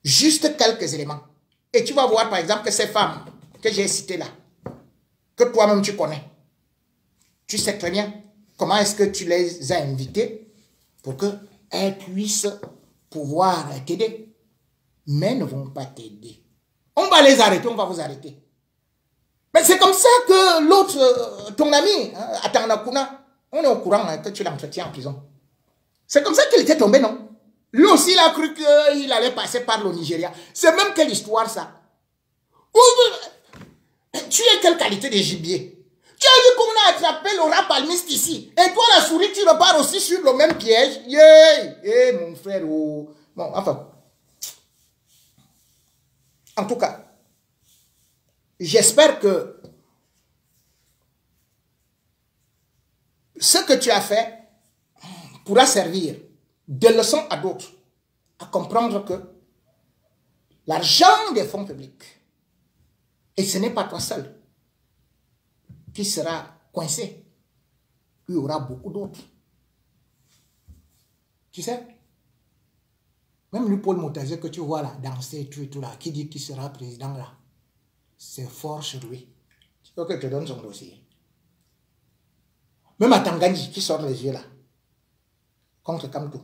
juste quelques éléments. Et tu vas voir, par exemple, que ces femmes que j'ai citées là, que toi-même tu connais, tu sais très bien comment est-ce que tu les as invitées pour qu'elles puissent pouvoir t'aider. Mais ne vont pas t'aider. On va les arrêter, on va vous arrêter. Mais c'est comme ça que l'autre, ton ami, Atanakuna, on est au courant que tu l'entretiens en prison. C'est comme ça qu'il était tombé, non? Lui aussi, il a cru qu'il allait passer par le Nigeria. C'est même quelle histoire, ça? Tu es quelle qualité de gibier? Tu as vu qu'on a attrapé le rat palmiste ici. Et toi, la souris, tu repars aussi sur le même piège. Yeah! Mon frère, oh. Bon, enfin... En tout cas, j'espère que ce que tu as fait pourra servir de leçon à d'autres à comprendre que l'argent des fonds publics, et ce n'est pas toi seul qui sera coincé, il y aura beaucoup d'autres. Tu sais? Même lui, Paul Moutaze, que tu vois là, danser, tout là, qui dit qu'il sera président là, c'est fort sur lui. Il faut que je te donne son dossier. Même à Tangani, qui sort les yeux là, contre Kamto,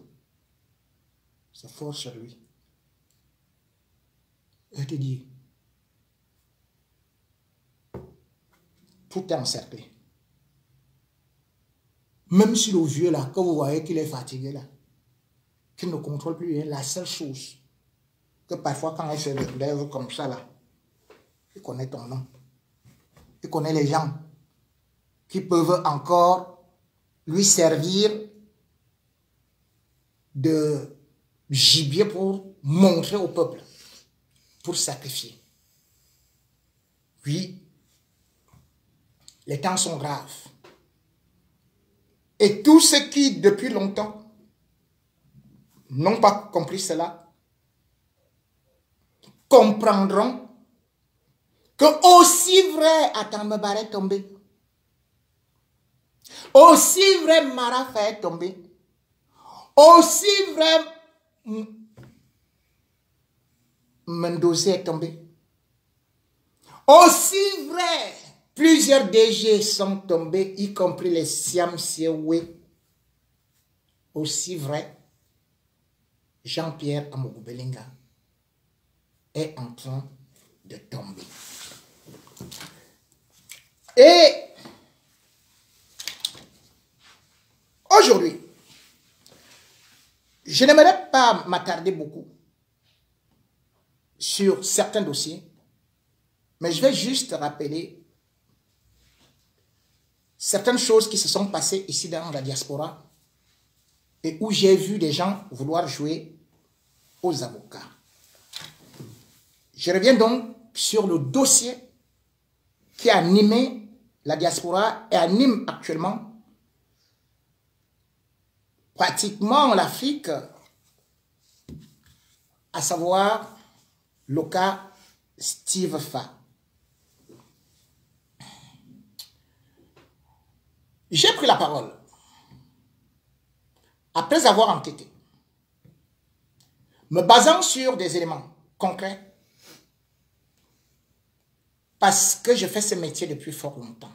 c'est fort sur lui. Je te dis, tout est encerclé. Même si le vieux là, que vous voyez qu'il est fatigué là, qu'il ne contrôle plus rien, la seule chose, que parfois quand il se lève comme ça là, il connaît ton nom. Il connaît les gens qui peuvent encore lui servir de gibier pour montrer au peuple, pour sacrifier. Oui, les temps sont graves. Et tous ceux qui, depuis longtemps, n'ont pas compris cela, comprendront que aussi vrai Atambabara est tombé, aussi vrai Marafa est tombé, aussi vrai Mendoza est tombé, aussi vrai plusieurs DG sont tombés, y compris les Siam Siewe, aussi vrai Jean-Pierre Amogubelinga est en train de tomber. Et aujourd'hui, je n'aimerais pas m'attarder beaucoup sur certains dossiers, mais je vais juste rappeler certaines choses qui se sont passées ici dans la diaspora et où j'ai vu des gens vouloir jouer aux avocats. Je reviens donc sur le dossier qui a animé la diaspora et anime actuellement pratiquement l'Afrique, à savoir le cas Steve Fa. J'ai pris la parole après avoir enquêté. me basant sur des éléments concrets, parce que je fais ce métier depuis fort longtemps.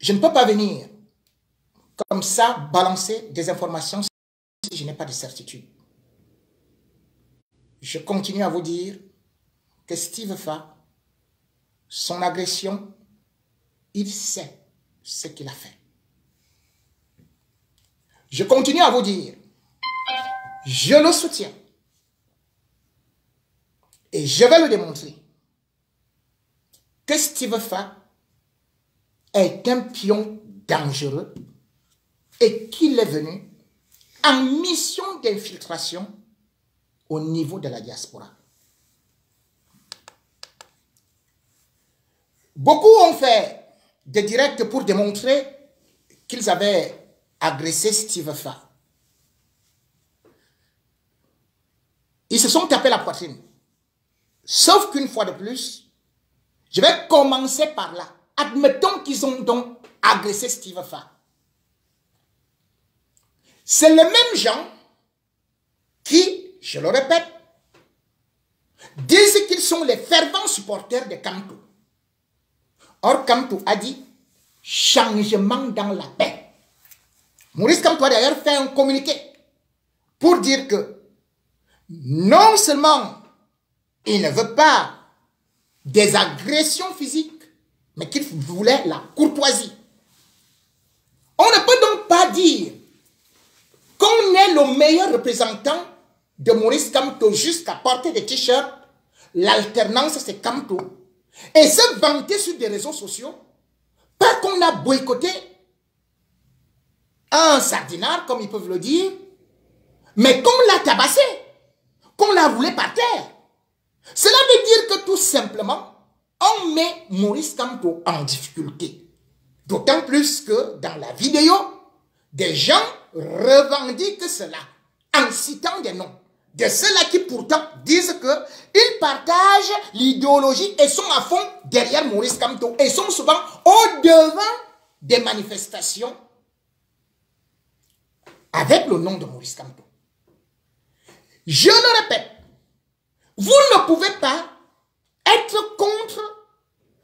Je ne peux pas venir comme ça balancer des informations si je n'ai pas de certitude. Je continue à vous dire que Steve Fa, son agression, il sait ce qu'il a fait. Je continue à vous dire, je le soutiens et je vais le démontrer que Steve Fa est un pion dangereux et qu'il est venu en mission d'infiltration au niveau de la diaspora. Beaucoup ont fait des directs pour démontrer qu'ils avaient agressé Steve Fa. Ils se sont tapés la poitrine. Sauf qu'une fois de plus, je vais commencer par là. Admettons qu'ils ont donc agressé Steve Fa. C'est les mêmes gens qui, je le répète, disent qu'ils sont les fervents supporters de Kamto. Or, Kamto a dit changement dans la paix. Maurice Kamto a d'ailleurs fait un communiqué pour dire que non seulement il ne veut pas des agressions physiques, mais qu'il voulait la courtoisie. On ne peut donc pas dire qu'on est le meilleur représentant de Maurice Kamto jusqu'à porter des t-shirts. L'alternance, c'est Kamto. Et se vanter sur des réseaux sociaux, pas qu'on a boycotté un sardinard, comme ils peuvent le dire, mais qu'on l'a tabassé, qu'on l'a roulé par terre. Cela veut dire que tout simplement, on met Maurice Kamto en difficulté. D'autant plus que dans la vidéo, des gens revendiquent cela en citant des noms de ceux-là qui pourtant disent qu'ils partagent l'idéologie et sont à fond derrière Maurice Kamto et sont souvent au-devant des manifestations avec le nom de Maurice Kamto. Je le répète, vous ne pouvez pas être contre,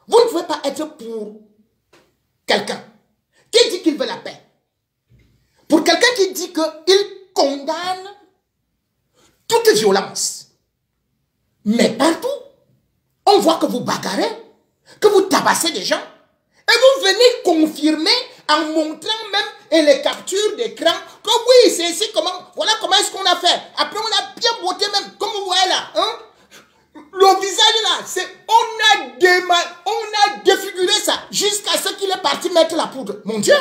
vous ne pouvez pas être pour quelqu'un qui dit qu'il veut la paix. Pour quelqu'un qui dit qu'il condamne toute violence. Mais partout, on voit que vous bagarrez, que vous tabassez des gens, et vous venez confirmer en montrant même les captures d'écran que oui, c'est ici comment, voilà comment est-ce qu'on a fait. Après, on a bien botté même, comme vous voyez là, hein? Le visage là, c'est on a défiguré ça jusqu'à ce qu'il est parti mettre la poudre. Mon Dieu!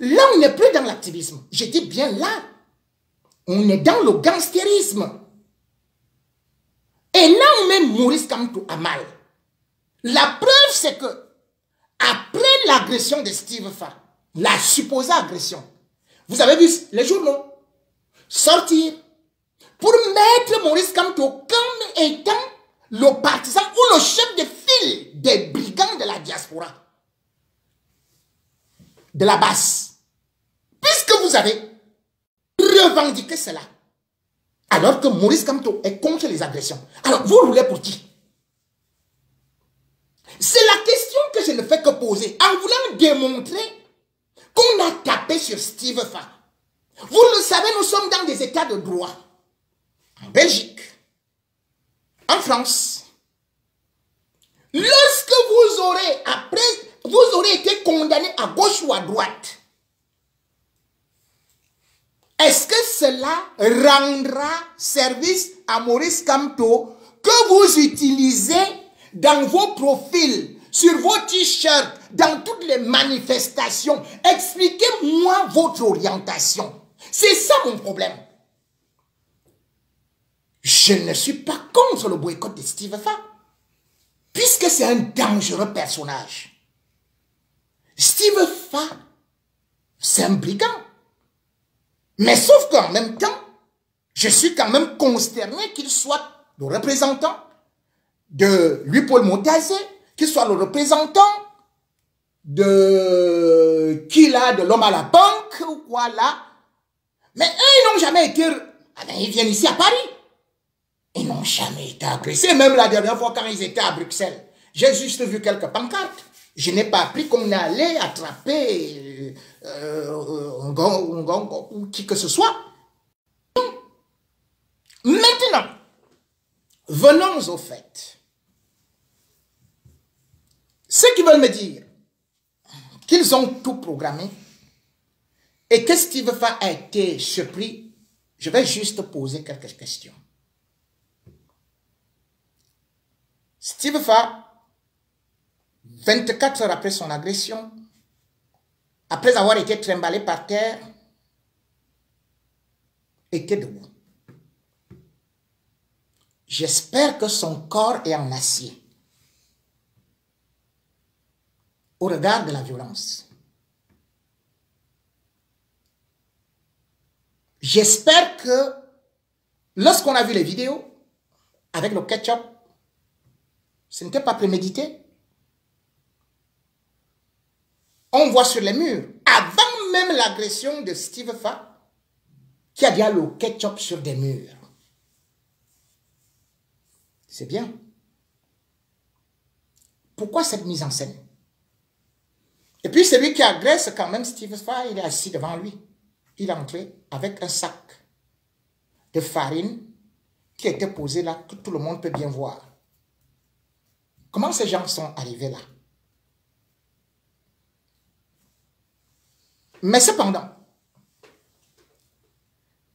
Là, on n'est plus dans l'activisme. Je dis bien là. On est dans le gangstérisme. Et là, on met Maurice Kamto à mal. La preuve, c'est que après l'agression de Steve Fa, la supposée agression, vous avez vu les journaux sortir pour mettre Maurice Kamto comme étant le partisan ou le chef de file des brigands de la diaspora, de la basse. Puisque vous avez revendiqué cela, alors que Maurice Kamto est contre les agressions. Alors, vous roulez pour qui? C'est la question que je ne fais que poser en voulant démontrer qu'on a tapé sur Steve Fa. Vous le savez, nous sommes dans des états de droit. En Belgique, en France. Lorsque vous aurez été condamné à gauche ou à droite, est-ce que cela rendra service à Maurice Kamto que vous utilisez dans vos profils, sur vos t-shirts, dans toutes les manifestations? Expliquez-moi votre orientation. C'est ça mon problème. Je ne suis pas contre le boycott de Steve Fa, puisque c'est un dangereux personnage. Steve Fa, c'est un brigand. Mais sauf qu'en même temps, je suis quand même consterné qu'il soit le représentant de Louis-Paul Montazé, qu'il soit le représentant de qui là, de l'homme à la banque ou quoi là. Mais eux, ils n'ont jamais été Alors, ils viennent ici à Paris. Ils n'ont jamais été agressés. Même la dernière fois, quand ils étaient à Bruxelles, j'ai juste vu quelques pancartes. Je n'ai pas appris qu'on allait attraper un gang ou qui que ce soit. Maintenant, venons au fait. Ceux qui veulent me dire qu'ils ont tout programmé et que Steve Fa a été surpris, je vais juste poser quelques questions. Steve Fa, 24 heures après son agression, après avoir été trimballé par terre, était debout. J'espère que son corps est en acier au regard de la violence. J'espère que lorsqu'on a vu les vidéos avec le ketchup, ce n'était pas prémédité. On voit sur les murs, avant même l'agression de Steve Fa, qui a déjà le ketchup sur des murs. C'est bien. Pourquoi cette mise en scène? Et puis celui qui agresse quand même Steve Fa, il est assis devant lui. Il est entré avec un sac de farine qui était posé là, que tout le monde peut bien voir. Comment ces gens sont arrivés là? Mais cependant,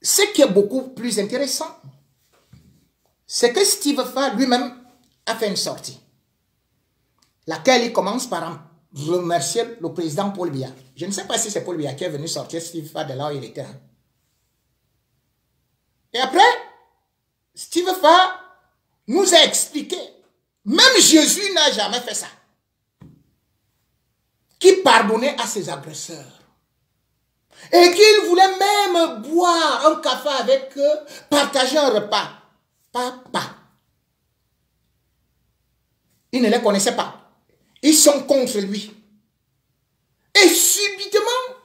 ce qui est beaucoup plus intéressant, c'est que Steve Fa lui-même a fait une sortie, laquelle il commence par remercier le président Paul Biya. Je ne sais pas si c'est Paul Biya qui est venu sortir Steve Fa de là où il était. Et après, Steve Fa nous a expliqué, même Jésus n'a jamais fait ça, qu'il pardonnait à ses agresseurs. Et qu'il voulait même boire un café avec eux, partager un repas. Papa. Ils ne les connaissaient pas. Ils sont contre lui. Et subitement,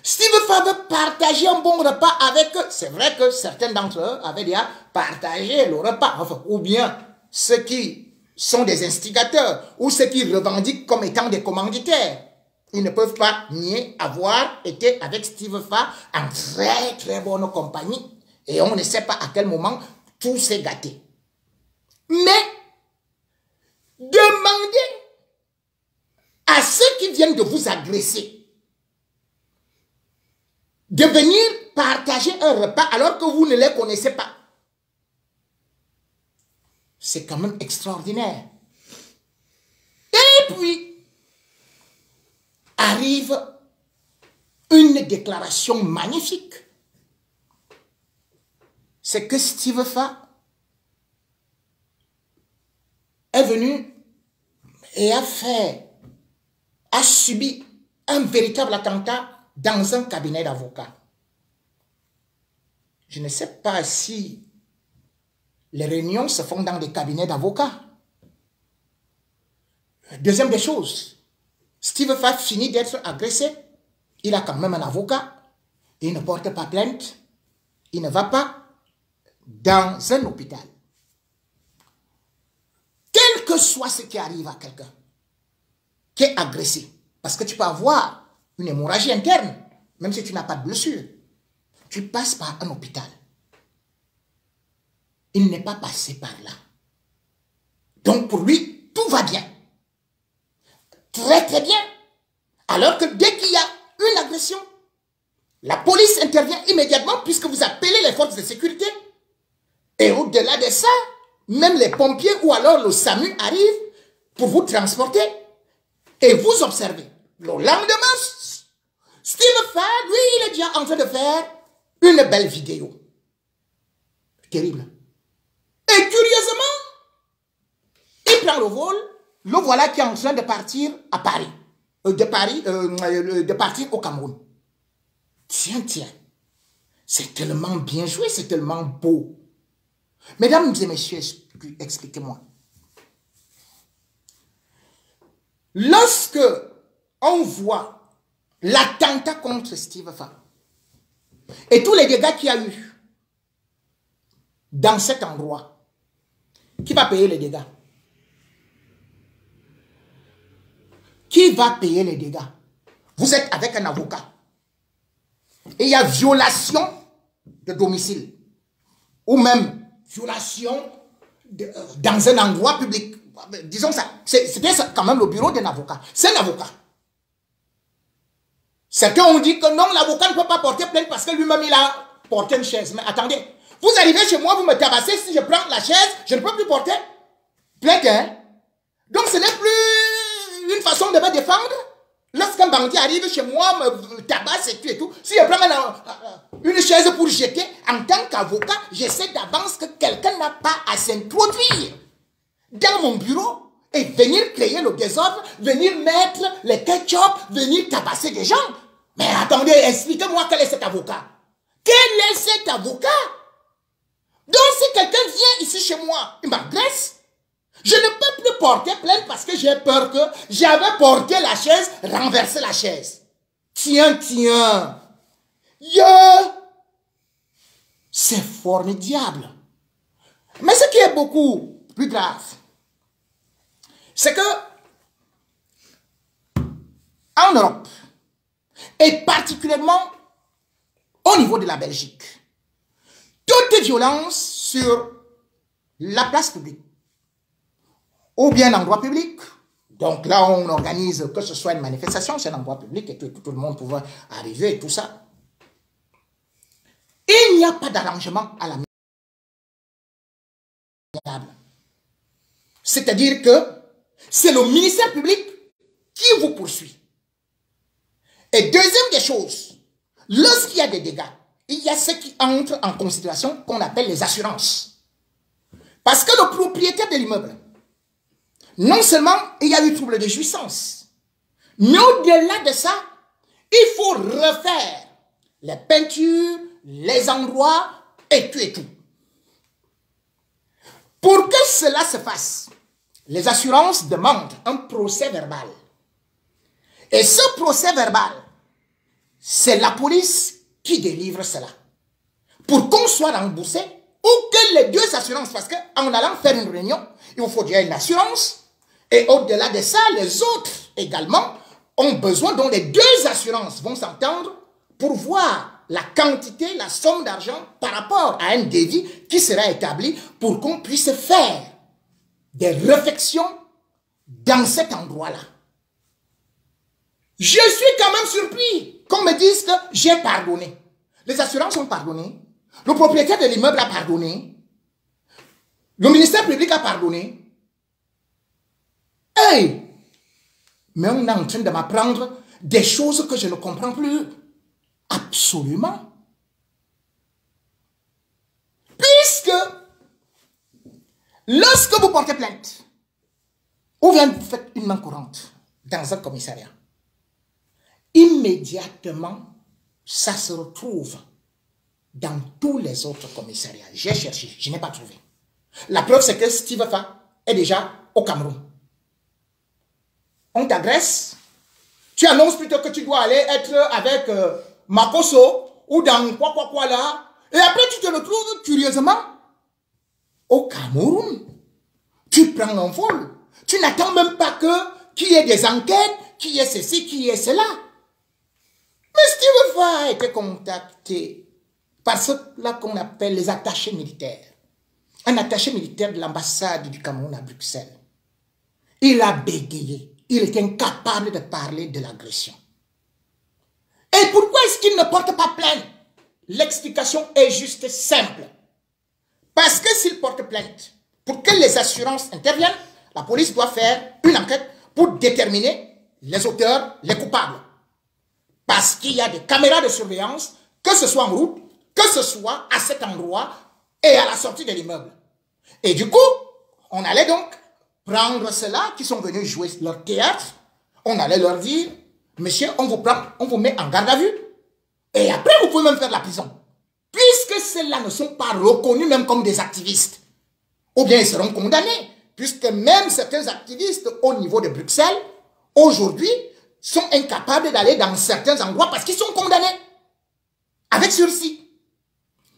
Steve Fa veut partager un bon repas avec eux. C'est vrai que certains d'entre eux avaient déjà partagé le repas. Enfin, ou bien ceux qui sont des instigateurs, ou ceux qui revendiquent comme étant des commanditaires. Ils ne peuvent pas nier avoir été avec Steve Fa en très très bonne compagnie. Et on ne sait pas à quel moment tout s'est gâté. Mais, demandez à ceux qui viennent de vous agresser de venir partager un repas alors que vous ne les connaissez pas. C'est quand même extraordinaire. Et puis, arrive une déclaration magnifique. C'est que Steve Fa est venu et a subi un véritable attentat dans un cabinet d'avocats. Je ne sais pas si les réunions se font dans des cabinets d'avocats. Deuxième des choses, Steve Fa finit d'être agressé. Il a quand même un avocat. Il ne porte pas plainte. Il ne va pas dans un hôpital. Quel que soit ce qui arrive à quelqu'un qui est agressé, parce que tu peux avoir une hémorragie interne, même si tu n'as pas de blessure, tu passes par un hôpital. Il n'est pas passé par là. Donc pour lui, tout va bien. Très très bien. Alors que dès qu'il y a une agression, la police intervient immédiatement puisque vous appelez les forces de sécurité. Et au-delà de ça, même les pompiers ou alors le SAMU arrivent pour vous transporter. Et vous observez. Le lendemain, Steve Fa, lui, il est déjà en train de faire une belle vidéo. Terrible. Et curieusement, il prend le vol. Le voilà qui est en train de partir à Paris. De partir au Cameroun. Tiens, tiens. C'est tellement bien joué, c'est tellement beau. Mesdames et messieurs, expliquez-moi. Lorsque on voit l'attentat contre Steve Fa et tous les dégâts qu'il y a eu, dans cet endroit, qui va payer les dégâts? Qui va payer les dégâts? Vous êtes avec un avocat. Et il y a violation de domicile. Ou même violation dans un endroit public. Disons ça. C'était quand même le bureau d'un avocat. C'est un avocat. Certains ont dit que non, l'avocat ne peut pas porter plainte parce que lui-même il a porté une chaise. Mais attendez, vous arrivez chez moi, vous me tabassez, si je prends la chaise, je ne peux plus porter plainte. Hein? Donc ce n'est plus une façon de me défendre. Lorsqu'un bandit arrive chez moi, me tabasse et tout, si je prends une chaise pour jeter, en tant qu'avocat, j'essaie d'avance que quelqu'un n'a pas à s'introduire dans mon bureau et venir créer le désordre, venir mettre les ketchup, venir tabasser des gens. Mais attendez, expliquez-moi quel est cet avocat. Quel est cet avocat? Donc si quelqu'un vient ici chez moi, il m'agresse, je ne peux plus porter plainte parce que j'ai peur que j'avais porté la chaise, renversé la chaise. Tiens, tiens. C'est formidable. Mais ce qui est beaucoup plus grave, c'est que en Europe, et particulièrement au niveau de la Belgique, toute violence sur la place publique, ou bien un endroit public, donc là on organise que ce soit une manifestation, c'est un endroit public et tout le monde pouvait arriver et tout ça. Il n'y a pas d'arrangement à la miable. C'est-à-dire que c'est le ministère public qui vous poursuit. Et deuxième des choses, lorsqu'il y a des dégâts, il y a ce qui entre en considération qu'on appelle les assurances. Parce que le propriétaire de l'immeuble, non seulement il y a eu trouble de jouissance, mais au-delà de ça, il faut refaire les peintures, les endroits et tout. Pour que cela se fasse, les assurances demandent un procès verbal. Et ce procès verbal, c'est la police qui délivre cela. Pour qu'on soit remboursé, ou que les deux assurances, parce qu'en allant faire une réunion, il vous faut déjà une assurance, et au-delà de ça, les autres également ont besoin, dont les deux assurances vont s'entendre pour voir la quantité, la somme d'argent par rapport à un devis qui sera établi pour qu'on puisse faire des réflexions dans cet endroit-là. Je suis quand même surpris qu'on me dise que j'ai pardonné. Les assurances ont pardonné. Le propriétaire de l'immeuble a pardonné. Le ministère public a pardonné. Hey! Mais on est en train de m'apprendre des choses que je ne comprends plus. Absolument. Puisque lorsque vous portez plainte, ou bien vous faites une main courante dans un commissariat, immédiatement, ça se retrouve dans tous les autres commissariats. J'ai cherché, je n'ai pas trouvé. La preuve, c'est que Steve Fa est déjà au Cameroun. On t'agresse, tu annonces plutôt que tu dois aller être avec Makoso ou dans quoi là, et après tu te retrouves curieusement au Cameroun. Tu prends un vol, tu n'attends même pas qu'il y ait des enquêtes, qu'il y ait ceci, qu'il y ait cela. Mais Steve Fa a été contacté par ceux-là qu'on appelle les attachés militaires. Un attaché militaire de l'ambassade du Cameroun à Bruxelles. Il a bégayé. Il est incapable de parler de l'agression. Et pourquoi est-ce qu'il ne porte pas plainte? L'explication est juste simple. Parce que s'il porte plainte, pour que les assurances interviennent, la police doit faire une enquête pour déterminer les auteurs, les coupables. Parce qu'il y a des caméras de surveillance, que ce soit en route, que ce soit à cet endroit et à la sortie de l'immeuble. Et du coup, on allait donc prendre ceux-là qui sont venus jouer leur théâtre, on allait leur dire, monsieur, on vous prend, on vous met en garde à vue. Et après, vous pouvez même faire la prison. Puisque ceux-là ne sont pas reconnus même comme des activistes. Ou bien ils seront condamnés. Puisque même certains activistes au niveau de Bruxelles, aujourd'hui, sont incapables d'aller dans certains endroits parce qu'ils sont condamnés. Avec sursis.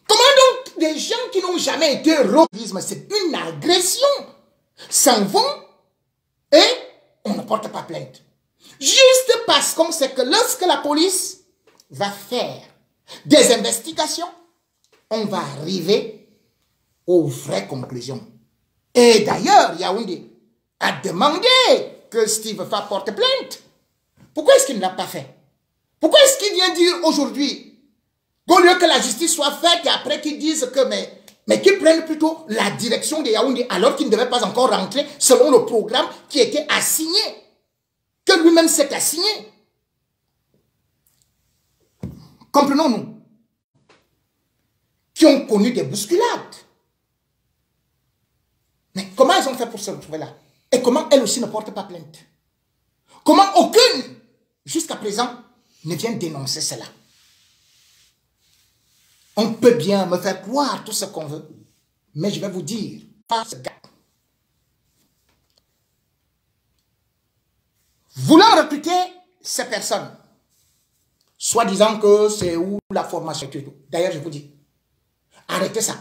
Comment donc des gens qui n'ont jamais été revisés, c'est une agression, s'en vont et on ne porte pas plainte. Juste parce qu'on sait que lorsque la police va faire des investigations, on va arriver aux vraies conclusions. Et d'ailleurs, Yaoundé a demandé que Steve Fa porte plainte. Pourquoi est-ce qu'il ne l'a pas fait? Pourquoi est-ce qu'il vient dire aujourd'hui, au lieu que la justice soit faite et après qu'ils disent que, mais qu'ils prennent plutôt la direction de Yaoundé alors qu'il ne devait pas encore rentrer selon le programme qui était assigné, que lui-même s'est assigné. Comprenons-nous, qui ont connu des bousculades. Mais comment ils ont fait pour se retrouver là? Et comment elles aussi ne portent pas plainte? Comment aucune, jusqu'à présent, ne vient dénoncer cela? On peut bien me faire croire tout ce qu'on veut, mais je vais vous dire, pas ce gars. Voulant recruter ces personnes, soit disant que c'est où la formation. D'ailleurs, je vous dis, arrêtez ça.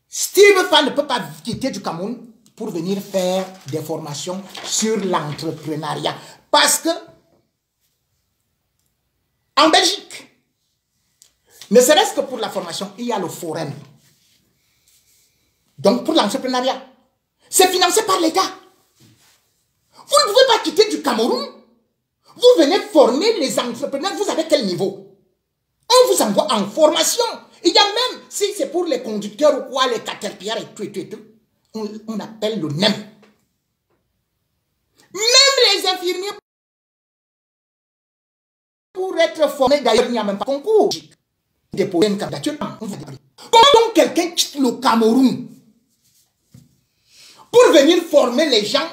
Steve Fa ne peut pas quitter du Cameroun pour venir faire des formations sur l'entrepreneuriat. Parce que, en Belgique, ne serait-ce que pour la formation, il y a le forum. Donc, pour l'entrepreneuriat, c'est financé par l'État. Vous ne pouvez pas quitter du Cameroun. Vous venez former les entrepreneurs. Vous avez quel niveau? On vous envoie en formation. Il y a même, si c'est pour les conducteurs ou quoi, les caterpillars et tout, on appelle le NEM. Même les infirmiers, pour être formés, d'ailleurs, il n'y a même pas de concours. Déposer une candidature, on va déposer. Comment donc quelqu'un quitte le Cameroun pour venir former les gens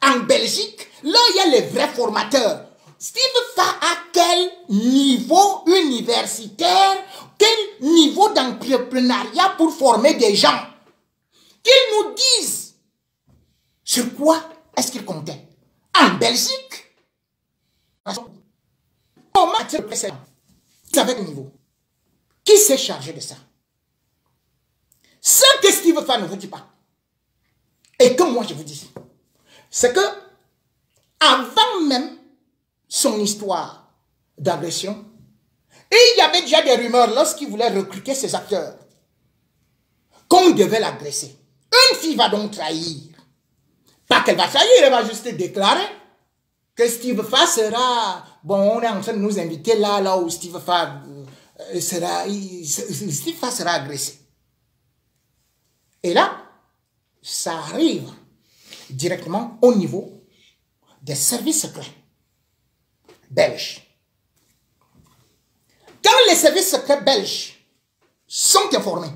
en Belgique? Là, il y a les vrais formateurs. Steve Fa à quel niveau universitaire, quel niveau d'entrepreneuriat pour former des gens? Qu'ils nous disent sur quoi est-ce qu'ils comptaient? En Belgique? Comment a-t-il précédent? Avec le niveau. Qui s'est chargé de ça? Ce que Steve Fa ne vous dit pas, et que moi je vous dis, c'est que avant même son histoire d'agression, il y avait déjà des rumeurs lorsqu'il voulait recruter ses acteurs qu'on devait l'agresser. Une fille va donc trahir. Pas qu'elle va trahir, elle va juste déclarer que Steve Fa sera... Bon, on est en train de nous inviter là où Steve Fa Steve Fa sera agressé. Et là, ça arrive directement au niveau des services secrets belges. Quand les services secrets belges sont informés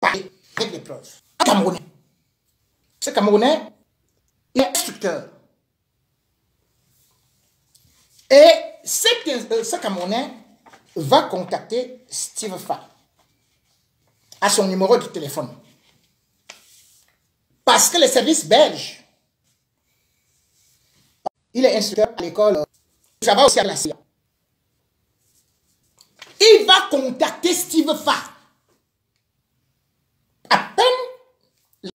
avec des preuves, un Camerounais, ce Camerounais est instructeur. Et ce Camerounais va contacter Steve Fa à son numéro de téléphone. Parce que les services belges, il est instructeur à l'école, ça va aussi à la CIA. Il va contacter Steve Fa. À peine,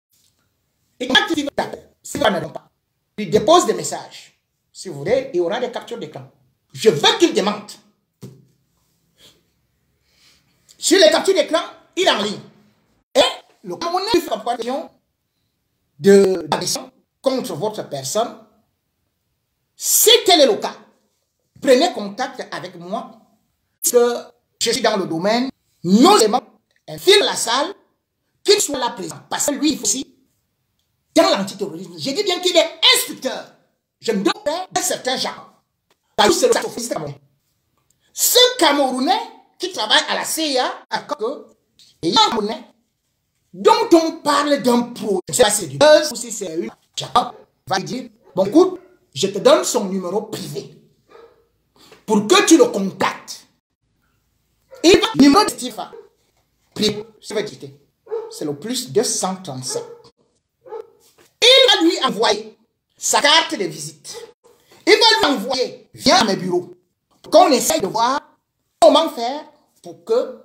il ne répond pas. Il dépose des messages. Si vous voulez, il y aura des captures d'écran. Je veux qu'il demande. Sur les captures d'écran, il est en ligne. Et le Camerounais fait une proposition d'agression contre votre personne. Si tel est le cas, prenez contact avec moi, que je suis dans le domaine, nos éléments, infiltrent la salle, qu'il soit là présent. Parce que lui, il faut aussi, dans l'antiterrorisme, j'ai dit bien qu'il est instructeur. Je me donne un certain genre. C'est le office camerounais. Ce Camerounais qui travaille à la CIA, et un Camerounais dont on parle d'un pro, je ne sais pas si c'est du buzz ou si c'est une Jacob, va dire, bon écoute, je te donne son numéro privé pour que tu le contactes. Et le numéro de Steve Fa, privé, c'est le plus 237. Il va lui envoyer sa carte de visite. Il va lui envoyer, viens à mes bureaux, qu'on essaye de voir comment faire pour que